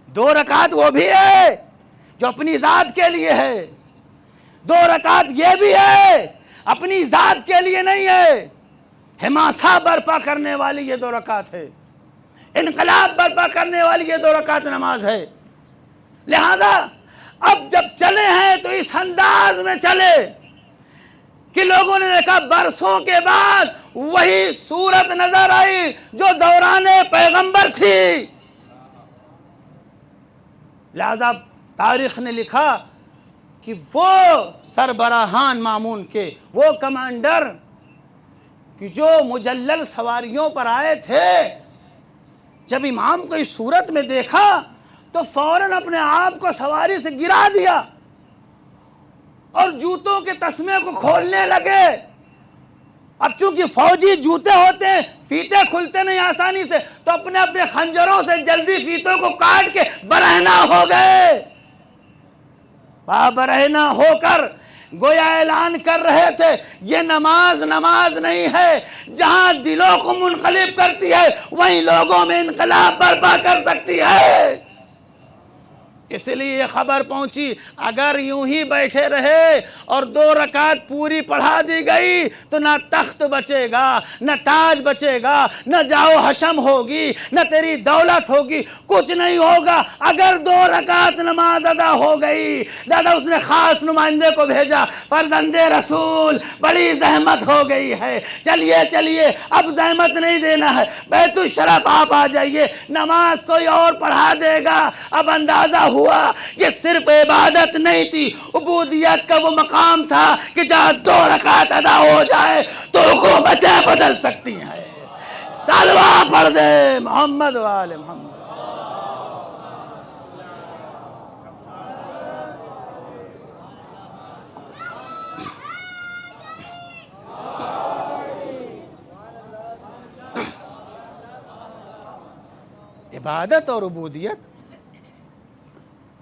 2 رکعت وہ بھی ہے جو اپنی ذات کے لیے ہے، 2 رکعت یہ بھی ہے اپنی ذات کے لیے نہیں ہے، حماسہ برپا کرنے والی یہ 2 رکعت ہے، انقلاب برپا کرنے والی یہ 2 رکعت نماز ہے۔ لہذا اب جب چلے ہیں تو اس انداز میں چلے کہ لوگوں نے دیکھا برسوں کے بعد وہی صورت نظر آئی جو دوران پیغمبر تھی۔ لہذا تاریخ نے لکھا کہ وہ سربراہان مامون کے، وہ کمانڈر کہ جو مجلل سواریوں پر آئے تھے، جب امام کو اس صورت میں دیکھا تو فوراً اپنے آپ کو سواری سے گرا دیا اور جوتوں کے تسمے کو کھولنے لگے۔ اب چونکہ فوجی جوتے ہوتے ہیں، فیتے کھلتے نہیں آسانی سے، تو اپنے اپنے خنجروں سے جلدی فیتوں کو کاٹ کے برہنہ ہو گئے۔ برہنہ ہو کر گویا اعلان کر رہے تھے یہ نماز نہیں ہے، جہاں دلوں کو منقلب کرتی ہے وہیں لوگوں میں انقلاب برپا کر سکتی ہے۔ اس لیے یہ خبر پہنچی اگر یوں ہی بیٹھے رہے اور 2 رکعت پوری پڑھا دی گئی تو نہ تخت بچے گا، نہ تاج بچے گا، نہ جاؤ حشم ہوگی، نہ تیری دولت ہوگی، کچھ نہیں ہوگا۔ اگر 2 رکعت نماز ادا ہو گئی، دادا اس نے خاص نمائندے کو بھیجا، فرزند رسول بڑی زحمت ہو گئی ہے، چلیے اب زحمت نہیں دینا ہے، بیت الشرف آپ آ جائیے، نماز کوئی اور پڑھا دے گا۔ اب اندازہ ہوا یہ صرف عبادت نہیں تھی، عبودیت کا وہ مقام تھا کہ جہاں 2 رکعت ادا ہو جائے تو حکومتیں بدل سکتی ہیں۔ سلوہ پڑھ دے محمد وآل محمد۔ عبادت اور عبودیت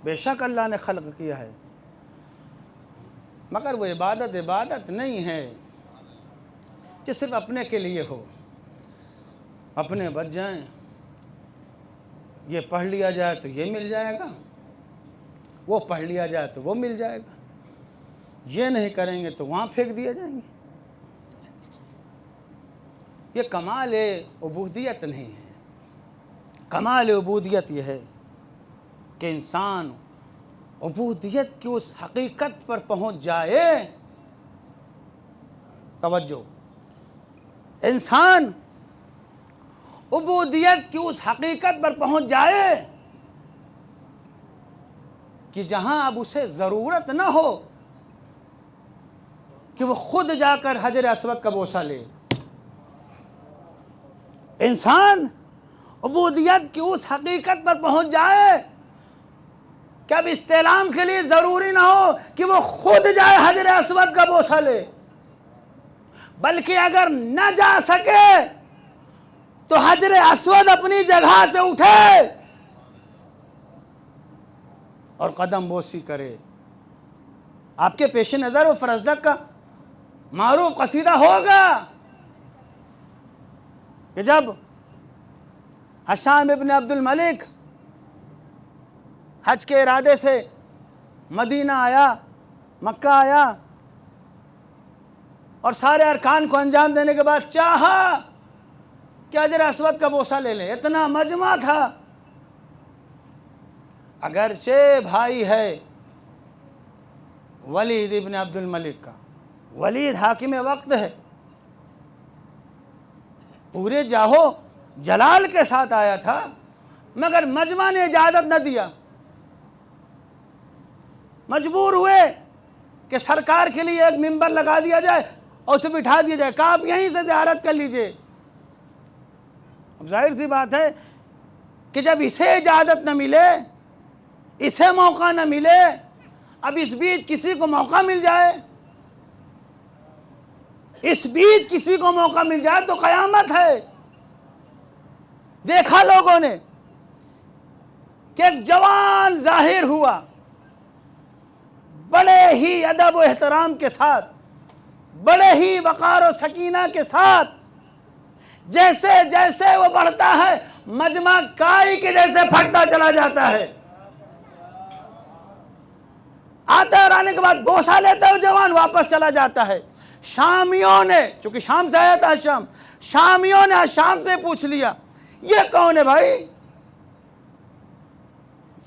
بے شک اللہ نے خلق کیا ہے، مگر وہ عبادت نہیں ہے کہ صرف اپنے کے لیے ہو، اپنے بچ جائیں، یہ پڑھ لیا جائے تو یہ مل جائے گا، وہ پڑھ لیا جائے تو وہ مل جائے گا، یہ نہیں کریں گے تو وہاں پھینک دیے جائیں گے۔ یہ کمال عبودیت نہیں ہے۔ کمال عبودیت یہ ہے کہ انسان عبودیت کی اس حقیقت پر پہنچ جائے، توجہ، انسان عبودیت کی اس حقیقت پر پہنچ جائے کہ جہاں اب اسے ضرورت نہ ہو کہ وہ خود جا کر حجر اسود کا بوسہ لے۔ انسان عبودیت کی اس حقیقت پر پہنچ جائے کہ اب استعلام کے لیے ضروری نہ ہو کہ وہ خود جائے حجر اسود کا بوسہ لے، بلکہ اگر نہ جا سکے تو حجر اسود اپنی جگہ سے اٹھے اور قدم بوسی کرے۔ آپ کے پیش نظر وہ فرزدق کا معروف قصیدہ ہوگا کہ جب ہشام ابن عبد الملک حج کے ارادے سے مدینہ آیا، مکہ آیا، اور سارے ارکان کو انجام دینے کے بعد چاہا کہ حجر اسود کا بوسہ لے لیں، اتنا مجمع تھا۔ اگرچہ بھائی ہے ولید ابن عبد الملک کا، ولید حاکم وقت ہے، پورے جاہو جلال کے ساتھ آیا تھا، مگر مجمع نے اجازت نہ دیا، مجبور ہوئے کہ سرکار کے لیے ایک منبر لگا دیا جائے اور اسے بٹھا دیا جائے، کہا آپ یہیں سے زیارت کر لیجئے۔ اب ظاہر سی بات ہے کہ جب اسے اجازت نہ ملے، اسے موقع نہ ملے، اب اس بیچ کسی کو موقع مل جائے، اس بیچ کسی کو موقع مل جائے تو قیامت ہے۔ دیکھا لوگوں نے کہ ایک جوان ظاہر ہوا، بڑے ہی ادب و احترام کے ساتھ، بڑے ہی وقار و سکینہ کے ساتھ، جیسے جیسے وہ بڑھتا ہے مجمع کائی کے جیسے پھٹتا چلا جاتا ہے۔ آتا اور آنے کے بعد بوسہ لیتا ہے جوان، واپس چلا جاتا ہے۔ شامیوں نے، چونکہ شام سے آیا تھا شام، شامیوں نے شام سے پوچھ لیا یہ کون ہے بھائی،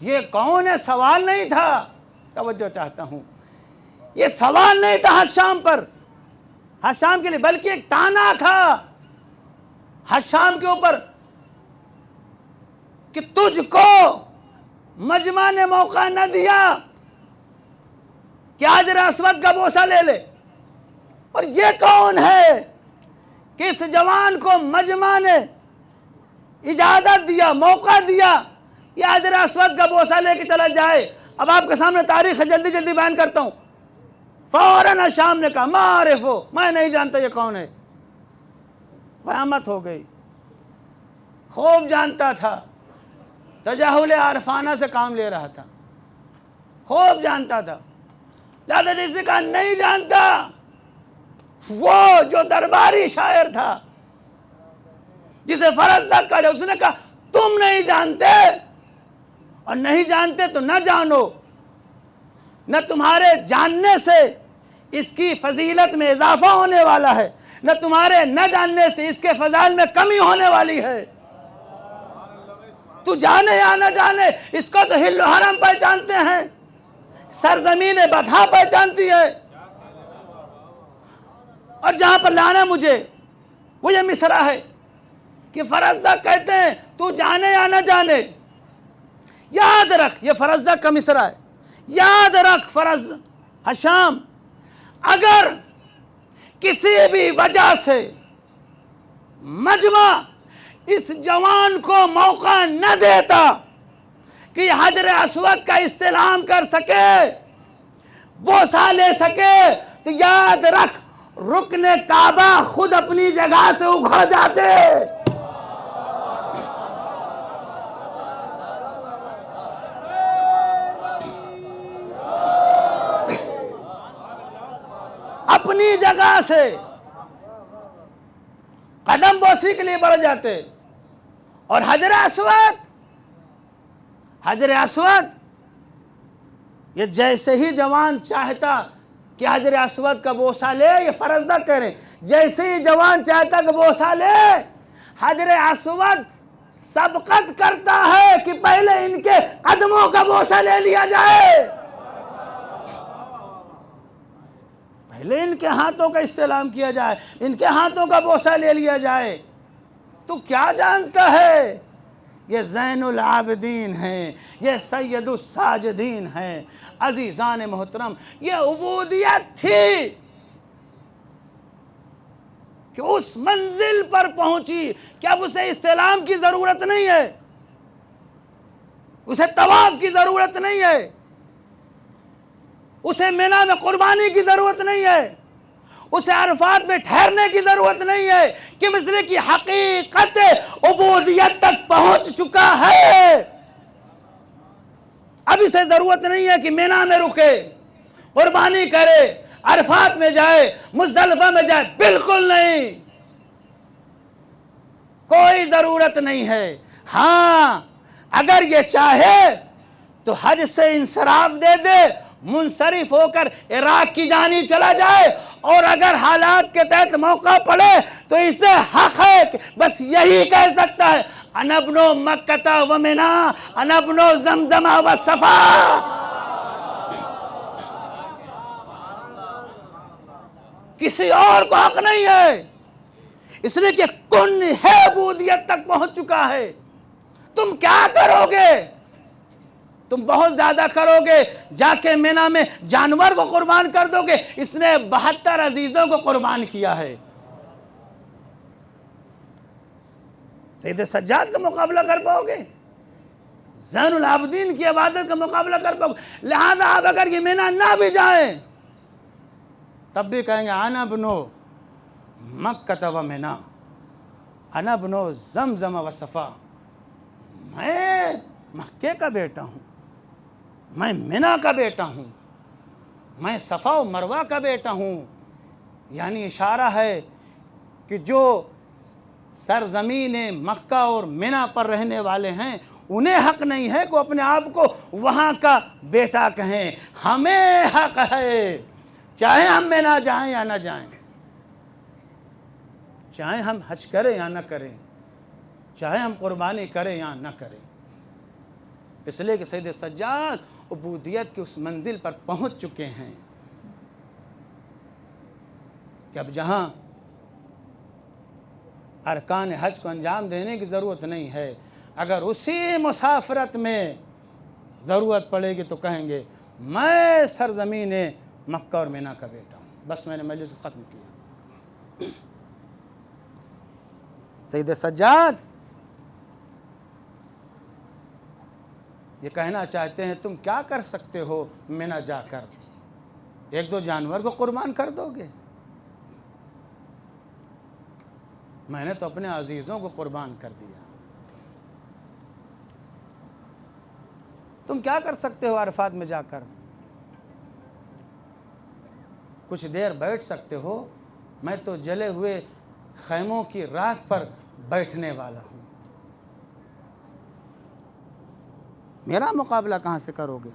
یہ کون ہے؟ سوال نہیں تھا، توجہ چاہتا ہوں، یہ سوال نہیں تھا حشام پر، حشام کے لیے، بلکہ ایک تانا تھا حشام کے اوپر کہ تجھ کو مجمع نے موقع نہ دیا کہ حجر اسود کا بوسہ لے لے، اور یہ کون ہے کہ اس جوان کو مجمع نے اجازت دیا، موقع دیا، یہ حجر اسود کا بوسہ لے کے چلا جائے۔ اب آپ کے سامنے تاریخ جلدی جلدی بیان کرتا ہوں۔ فوراً حشام نے کہا ما عارفو، میں نہیں جانتا یہ کون ہے۔ قیامت ہو گئی، خوب جانتا تھا، تجاہل عارفانہ سے کام لے رہا تھا، خوب جانتا تھا، لہذا جیسے کہا نہیں جانتا، وہ جو درباری شاعر تھا جسے فرزدق کہا، اس نے کہا تم نہیں جانتے، اور نہیں جانتے تو نہ جانو، نہ تمہارے جاننے سے اس کی فضیلت میں اضافہ ہونے والا ہے، نہ تمہارے نہ جاننے سے اس کے فضائل میں کمی ہونے والی ہے۔ تو جانے یا نہ جانے، اس کو تو حل و حرم پہچانتے ہیں، سرزمین بطحا پہچانتی ہے۔ اور جہاں پر لانا مجھے وہ یہ مصرع ہے کہ فرزدق کہتے ہیں تو جانے یا نہ جانے، یاد رکھ، یہ فرزدق کا مصرع ہے، یاد رکھ ہشام، اگر کسی بھی وجہ سے مجمع اس جوان کو موقع نہ دیتا کہ حجر اسود کا استلام کر سکے، بوسہ لے سکے، تو یاد رکھ رکن کعبہ خود اپنی جگہ سے اکھڑ جاتے۔ اپنی جگہ سے قدم بوسی کے لیے بڑھ جاتے، اور حجر اسود یہ جیسے ہی جوان چاہتا کہ حجر اسود کا بوسہ لے، یہ فرزدق کہہ رہے ہیں، جیسے ہی جوان چاہتا کہ بوسہ لے، حجر اسود سبقت کرتا ہے کہ پہلے ان کے قدموں کا بوسہ لے لیا جائے، پہلے ان کے ہاتھوں کا استلام کیا جائے، ان کے ہاتھوں کا بوسہ لے لیا جائے۔ تو کیا جانتا ہے یہ زین العابدین ہیں، یہ سید الساجدین ہیں۔ عزیزان محترم، یہ عبودیت تھی کہ اس منزل پر پہنچی کہ اب اسے استلام کی ضرورت نہیں ہے، اسے طواف کی ضرورت نہیں ہے، اسے منی میں قربانی کی ضرورت نہیں ہے، اسے عرفات میں ٹھہرنے کی ضرورت نہیں ہے، کہ مثل کی حقیقت عبودیت تک پہنچ چکا ہے۔ اب اسے ضرورت نہیں ہے کہ منی میں رکے، قربانی کرے، عرفات میں جائے، مزدلفہ میں جائے، بالکل نہیں، کوئی ضرورت نہیں ہے۔ ہاں اگر یہ چاہے تو حج سے انصراف دے دے، منصرف ہو کر عراق کی جانب چلا جائے، اور اگر حالات کے تحت موقع پڑے تو اسے حق ہے کہ بس یہی کہہ سکتا ہے انا ابن مکہ و منی، انا ابن زمزم و صفا۔ کسی اور کو حق نہیں ہے، اس لیے کہ کن ہے عبودیت تک پہنچ چکا ہے۔ تم کیا کرو گے؟ تم بہت زیادہ کرو گے، جا کے منی میں جانور کو قربان کر دو گے۔ اس نے 72 عزیزوں کو قربان کیا ہے۔ سید سجاد کا مقابلہ کر پاؤ گے؟ زین العابدین کی عبادت کا مقابلہ کر پاؤ گے؟ لہذا آپ اگر یہ منی نہ بھی جائیں تب بھی کہیں گے انا ابن مکہ و منی، انا ابن زمزم و صفا، میں مکے کا بیٹا ہوں، میں منی کا بیٹا ہوں، میں صفا و مروہ کا بیٹا ہوں۔ یعنی اشارہ ہے کہ جو سرزمین مکہ اور منی پر رہنے والے ہیں انہیں حق نہیں ہے کہ اپنے آپ کو وہاں کا بیٹا کہیں، ہمیں حق ہے، چاہے ہم منی جائیں یا نہ جائیں، چاہے ہم حج کریں یا نہ کریں، چاہے ہم قربانی کریں یا نہ کریں۔ اس لیے کہ سید سجاد عبودیت کی اس منزل پر پہنچ چکے ہیں کہ اب جہاں ارکان حج کو انجام دینے کی ضرورت نہیں ہے، اگر اسی مسافرت میں ضرورت پڑے گی تو کہیں گے میں سرزمین مکہ اور منی کا بیٹا ہوں۔ بس میں نے مجلس کو ختم کیا۔ سید سجاد یہ کہنا چاہتے ہیں تم کیا کر سکتے ہو منی جا کر؟ ایک دو جانور کو قربان کر دو گے؟ میں نے تو اپنے عزیزوں کو قربان کر دیا، تم کیا کر سکتے ہو عرفات میں جا کر؟ کچھ دیر بیٹھ سکتے ہو، میں تو جلے ہوئے خیموں کی راکھ پر بیٹھنے والا ہوں۔ میرا مقابلہ کہاں سے کرو گے؟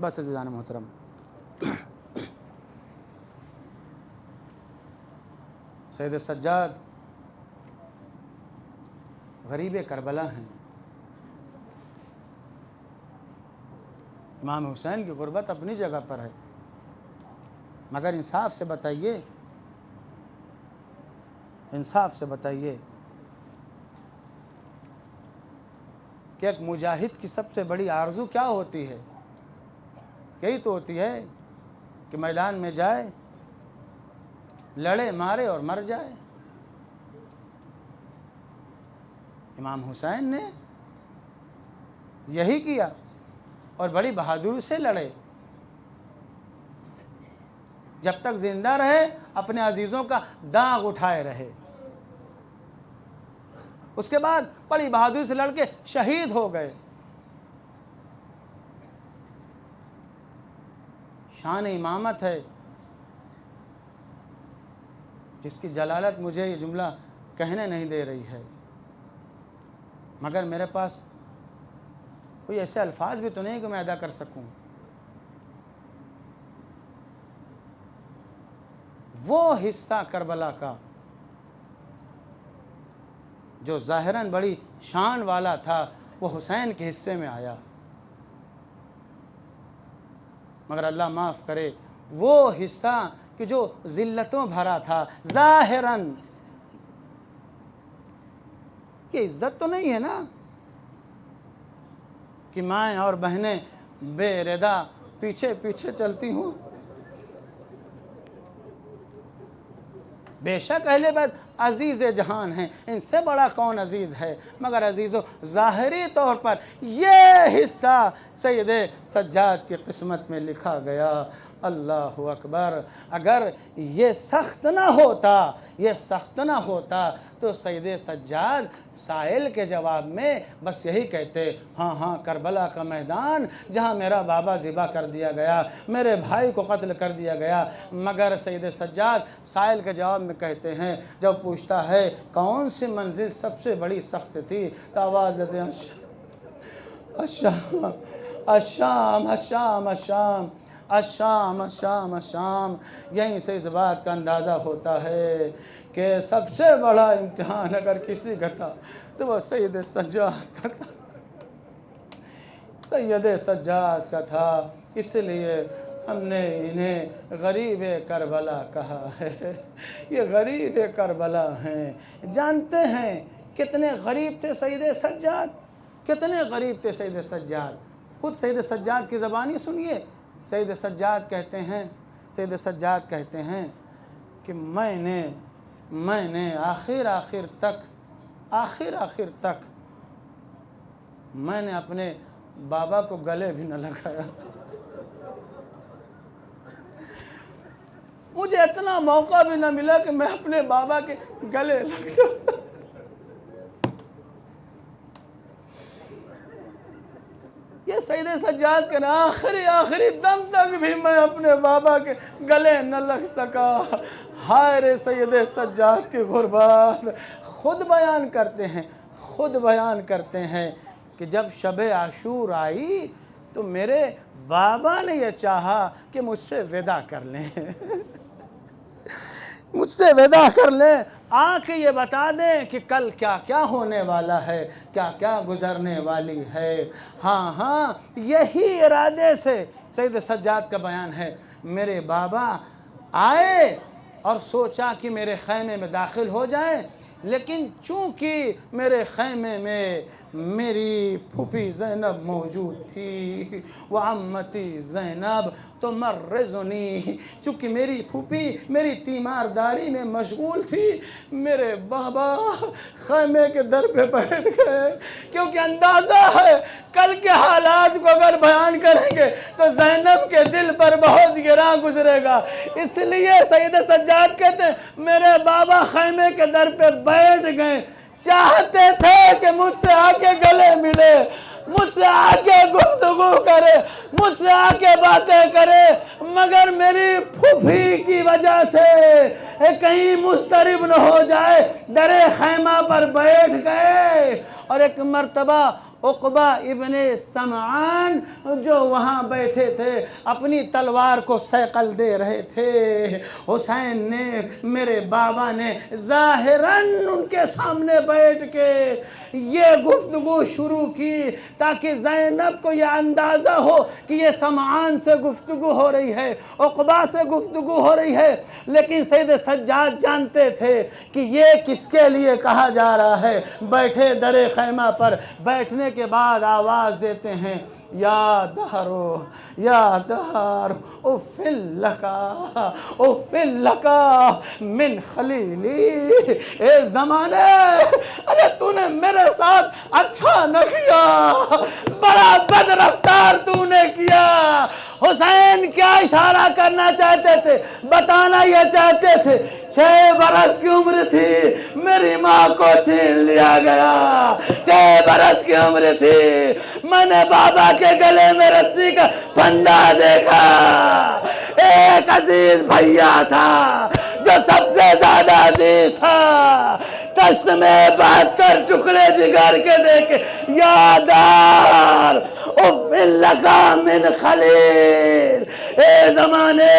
بس عزیزان محترم، سید سجاد غریب کربلا ہیں۔ امام حسین کی غربت اپنی جگہ پر ہے، مگر انصاف سے بتائیے، انصاف سے بتائیے کہ ایک مجاہد کی سب سے بڑی آرزو کیا ہوتی ہے؟ یہی تو ہوتی ہے کہ میدان میں جائے، لڑے مارے اور مر جائے۔ امام حسین نے یہی کیا اور بڑی بہادری سے لڑے۔ جب تک زندہ رہے اپنے عزیزوں کا داغ اٹھائے رہے، اس کے بعد بڑی بہادری سے لڑ کے شہید ہو گئے۔ شان امامت ہے جس کی جلالت مجھے یہ جملہ کہنے نہیں دے رہی ہے، مگر میرے پاس کوئی ایسے الفاظ بھی تو نہیں کہ میں ادا کر سکوں۔ وہ حصہ کربلا کا جو ظاہراً بڑی شان والا تھا، وہ حسین کے حصے میں آیا، مگر اللہ معاف کرے وہ حصہ کہ جو ذلتوں بھرا تھا ظاہراً، یہ عزت تو نہیں ہے نا کہ مائیں اور بہنیں بے ردا پیچھے پیچھے چلتی ہوں۔ بے شک اہل بیت عزیز جہان ہیں، ان سے بڑا کون عزیز ہے، مگر عزیزو ظاہری طور پر یہ حصہ سید سجاد کی قسمت میں لکھا گیا۔ اللہ اکبر! اگر یہ سخت نہ ہوتا، یہ سخت نہ ہوتا تو سید سجاد سائل کے جواب میں بس یہی کہتے، ہاں ہاں کربلا کا میدان جہاں میرا بابا ذبح کر دیا گیا، میرے بھائی کو قتل کر دیا گیا۔ مگر سید سجاد سائل کے جواب میں کہتے ہیں، جب پوچھتا ہے کون سی منزل سب سے بڑی سخت تھی، تو آواز دیتے ہیں الشام الشام الشام الشام الشام الشام الشام۔ یہیں سے اس بات کا اندازہ ہوتا ہے کہ سب سے بڑا امتحان اگر کسی کا تھا تو وہ سید سجاد کا تھا، سید سجاد کا تھا۔ اس لیے ہم نے انہیں غریب کربلا کہا ہے۔ یہ غریب کربلا ہیں۔ جانتے ہیں کتنے غریب تھے سید سجاد، کتنے غریب تھے سید سجاد۔ خود سید سجاد کی زبانی سنیے۔ سید سجاد کہتے ہیں، سید سجاد کہتے ہیں کہ میں نے آخر تک میں نے اپنے بابا کو گلے بھی نہ لگایا۔ مجھے اتنا موقع بھی نہ ملا کہ میں اپنے بابا کے گلے لگ جاؤں۔ یہ سید سجاد کے نا آخری دم تک بھی میں اپنے بابا کے گلے نہ لگ سکا۔ ہائے رے سید سجاد کی غربت۔ خود بیان کرتے ہیں کہ جب شب عاشور آئی تو میرے بابا نے یہ چاہا کہ مجھ سے ودا کر لیں، مجھ سے ودا کر لیں، آ کے یہ بتا دیں کہ کل کیا کیا ہونے والا ہے، کیا کیا گزرنے والی ہے۔ ہاں یہی ارادے سے سید سجاد کا بیان ہے۔ میرے بابا آئے اور سوچا کہ میرے خیمے میں داخل ہو جائیں، لیکن چونکہ میرے خیمے میں میری پھوپھی زینب موجود تھی، وہ عمتی زینب تو مرزنی، چونکہ میری پھوپھی میری تیمارداری میں مشغول تھی، میرے بابا خیمے کے در پہ بیٹھ گئے، کیونکہ اندازہ ہے کل کے حالات کو اگر بیان کریں گے تو زینب کے دل پر بہت گراں گزرے گا۔ اس لیے سید سجاد کہتے ہیں میرے بابا خیمے کے در پہ بیٹھ گئے، چاہتے تھے کہ مجھ سے آ کے گلے ملے، مجھ سے آ کے گفتگو کرے، مجھ سے آ کے باتیں کرے، مگر میری پھوپھی کی وجہ سے کہیں مضطرب نہ ہو جائے، درے خیمہ پر بیٹھ گئے۔ اور ایک مرتبہ عقبہ ابن سمعان جو وہاں بیٹھے تھے اپنی تلوار کو صیقل دے رہے تھے، حسین نے، میرے بابا نے ظاہراً ان کے سامنے بیٹھ کے یہ گفتگو شروع کی تاکہ زینب کو یہ اندازہ ہو کہ یہ سمعان سے گفتگو ہو رہی ہے، عقبہ سے گفتگو ہو رہی ہے، لیکن سید سجاد جانتے تھے کہ یہ کس کے لیے کہا جا رہا ہے۔ بیٹھے درے خیمہ پر، بیٹھنے کے بعد آواز دیتے ہیں، یا دہرو یا دہر افل لکا افل لکا من خلیلی، اے زمانے ارے تو نے میرے ساتھ اچھا نہ کیا، بڑا بد رفتار تو نے کیا۔ حسین کیا اشارہ کرنا چاہتے تھے؟ بتانا یہ چاہتے تھے 6 برس کی عمر تھی، میری ماں کو چھین لیا گیا، 6 برس کی عمر تھی، میں نے بابا کے گلے میں رسی کا پھندا دیکھا، ایک عزیز بھیا تھا جو سب سے زیادہ عزیز تھا، دشت میں 72 ٹکڑے جگر کے دیکھے، یادار افل لکا من خلیل، اے زمانے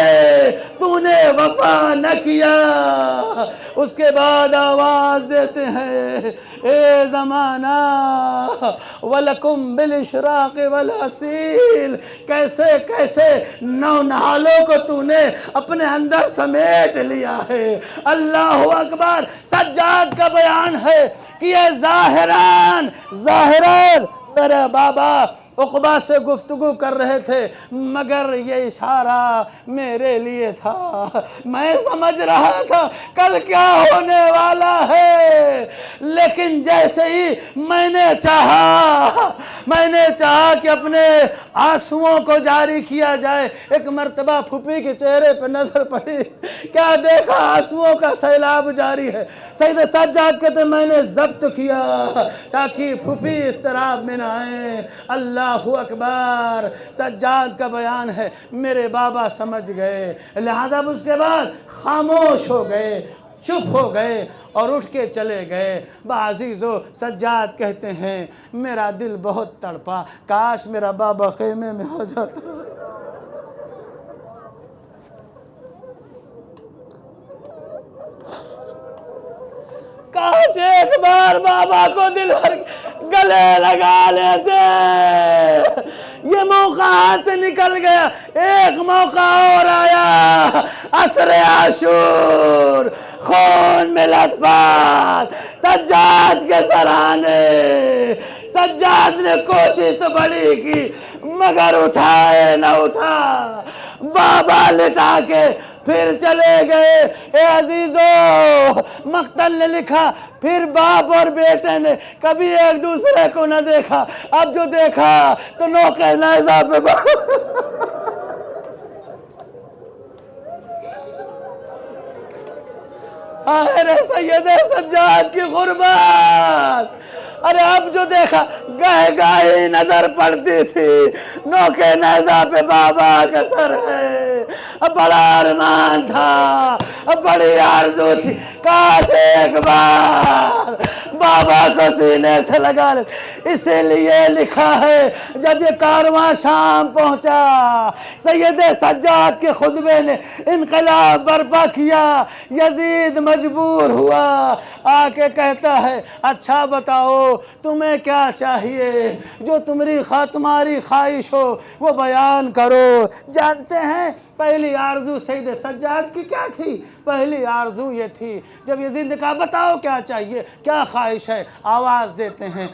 تو نے وفا نہ کیا۔ اس کے بعد آواز دیتے ہیں، اے زمانہ وَلَكُمْ بِالْإِشْرَاقِ وَالْحَسِيلِ، کیسے کیسے نونہالوں کو تو نے اپنے اندر سمیٹ لیا ہے۔ اللہ اکبر۔ سجاد کا بیان ہے کہ یہ ظاہراً میرے بابا عقبہ سے گفتگو کر رہے تھے، مگر یہ اشارہ میرے لیے تھا، میں سمجھ رہا تھا کل کیا ہونے والا ہے، لیکن جیسے ہی میں نے چاہا کہ اپنے آنسوؤں کو جاری کیا جائے، ایک مرتبہ پھوپھی کے چہرے پہ نظر پڑی، کیا دیکھا آنسوؤں کا سیلاب جاری ہے۔ سید سجاد کہتے میں نے ضبط کیا تاکہ پھوپھی اضطراب میں نہ آئیں۔ اللہ اکبر۔ سجاد کا بیان ہے میرے بابا سمجھ گئے، لہذا اس کے بعد خاموش ہو گئے، چپ ہو گئے اور اٹھ کے چلے گئے۔ بعزیزو سجاد کہتے ہیں میرا دل بہت تڑپا، کاش میرا بابا خیمے میں ہو جاتا، کاش ایک بار بابا کو دل بھر گلے لگا لیتے۔ یہ موقع ہاتھ سے نکل گیا، ایک موقع اور آیا، عصر عاشور، خون میں لت پات، سجاد کے سرانے۔ سجاد نے کوشش تو بڑی کی مگر اٹھائے نہ اٹھا، بابا لٹا کے پھر چلے گئے۔ اے عزیزو، مقتل نے لکھا پھر باپ اور بیٹے نے کبھی ایک دوسرے کو نہ دیکھا، اب جو دیکھا تو نوکے نیزہ پہ آخر سید سجاد کی غربت، ارے اب جو دیکھا گاہے گاہے نظر پڑتی تھی، نوکے نیزہ پہ بابا کا سر ہے، اب بڑا ارمان تھا، اب بڑی آرزو تھی، کاش ایک بار بابا کو سینے سے لگا لے۔ اسی لیے لکھا ہے جب یہ کارواں شام پہنچا، سید سجاد کے خطبے نے انقلاب برپا کیا، یزید مجبور ہوا، آ کے کہتا ہے اچھا بتاؤ تمہیں کیا چاہیے، جو تمہاری خواہش ہو وہ بیان کرو۔ جانتے ہیں پہلی آرزو سید سجاد کی کیا تھی؟ پہلی آرزو یہ تھی، جب یزید نے کہا بتاؤ کیا چاہیے، کیا خواہش ہے، آواز دیتے ہیں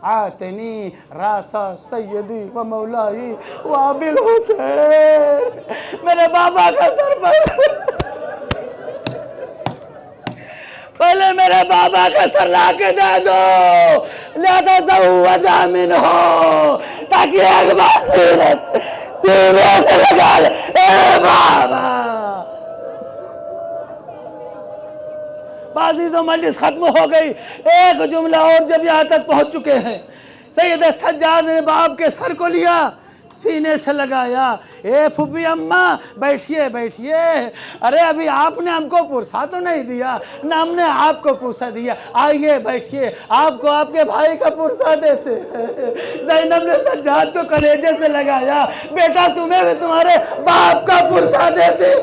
آتنی راسا سیدی و مولائی و ابل حسین، میرے بابا کا سر پر پہلے میرے بابا کا سر لا کے دے دو، لہذا زوجہ من ہو، تاکہ ایک بار سینے سے لگا لے، اے بابا۔ بعضیزوں مجلس ختم ہو گئی، ایک جملہ اور جب یہاں تک پہنچ چکے ہیں، سید سجاد نے باپ کے سر کو لیا، سینے سے لگایا، اے پھوپھی اماں بیٹھیے بیٹھیے، ارے ابھی آپ نے ہم کو پرسا تو نہیں دیا، نہ ہم نے آپ کو پرسا دیا، آئیے بیٹھیے، آپ کو آپ کے بھائی کا پرسا دیتے ہیں۔ زینب نے سجاد کو کلیجے سے لگایا، بیٹا تمہیں بھی تمہارے باپ کا پرسا دیتے۔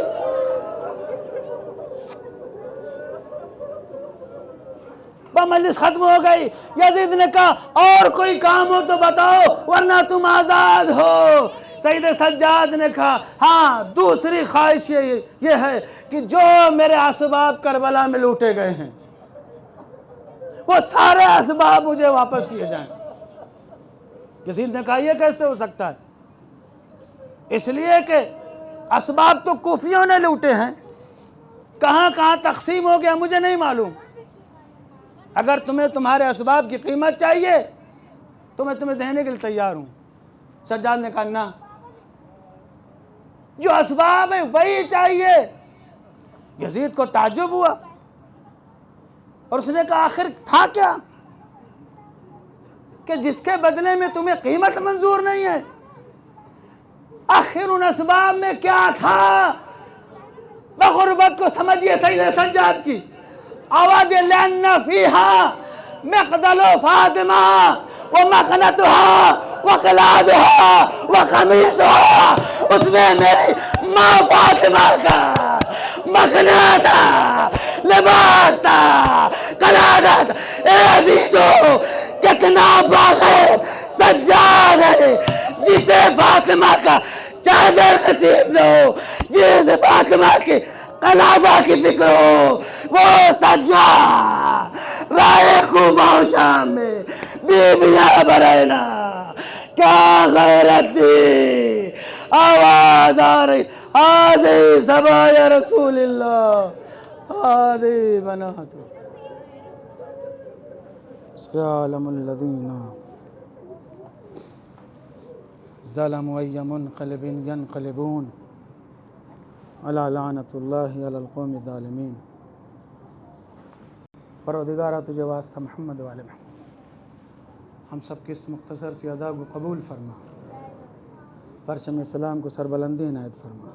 مجلس ختم ہو گئی۔ یزید نے کہا اور کوئی کام ہو تو بتاؤ ورنہ تم آزاد ہو۔ سید سجاد نے کہا ہاں دوسری خواہش یہ ہے کہ جو میرے اسباب کربلا میں لوٹے گئے ہیں وہ سارے اسباب مجھے واپس کیے جائیں۔ یزید نے کہا یہ کیسے ہو سکتا ہے؟ اس لیے کہ اسباب تو کوفیوں نے لوٹے ہیں، کہاں کہاں تقسیم ہو گیا مجھے نہیں معلوم۔ اگر تمہیں تمہارے اسباب کی قیمت چاہیے تو میں تمہیں دینے کے لیے تیار ہوں۔ سجاد نے کہا نہ، جو اسباب ہیں وہی چاہیے۔ یزید کو تعجب ہوا اور اس نے کہا آخر تھا کیا کہ جس کے بدلے میں تمہیں قیمت منظور نہیں ہے؟ آخر ان اسباب میں کیا تھا؟ بغربت کو سمجھیے سید سجاد کی آواز لأن فيها مقدل فاطمة ومقنتها وقلادها وقمیصها، اس میں میری ماں فاطمہ کا مقنع تھا، لباس تھا، قلادت۔ اے عزیزو کتنا باخیر سجاد ہے جسے فاطمہ کا چادر نصیب نہ ہو، جسے فاطمہ کی قلادہ کی فکر ہو، وہ سجاد رائے خوبہ شام میں بیبیاں برینا، کیا غیرت تھی۔ آواز آ رہی آذی سبا رسول اللہ آذی بناتو سیعلم الذین ظلموا ای منقلب ینقلبون علی لعنت اللہ علی القوم الظالمین۔ پروردگارہ تجھے واسطہ محمد والے محمد، ہم سب کی اس مختصر سی ادا کو قبول فرما، پرچم اسلام کو سربلندی عنایت فرما،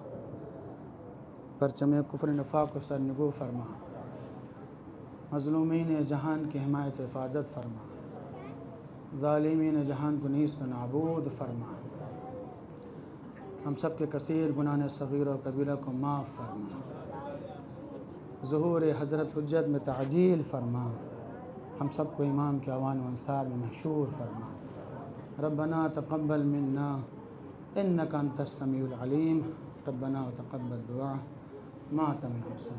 پرچم کفر نفاق کو سرنگو فرما، مظلومین جہان کی حمایت حفاظت فرما، ظالمین جہان کو نیست و نابود فرما، ہم سب کے کثیر گناہ صغیر و کبیرہ کو معاف فرما، ظہور حضرت حجت میں تعجیل فرما، ہم سب کو امام کے اعوان و انصار میں محشور فرما۔ ربنا تقبل منا انک انت السمیع العلیم، ربنا وتقبل دعا ما تم حسن۔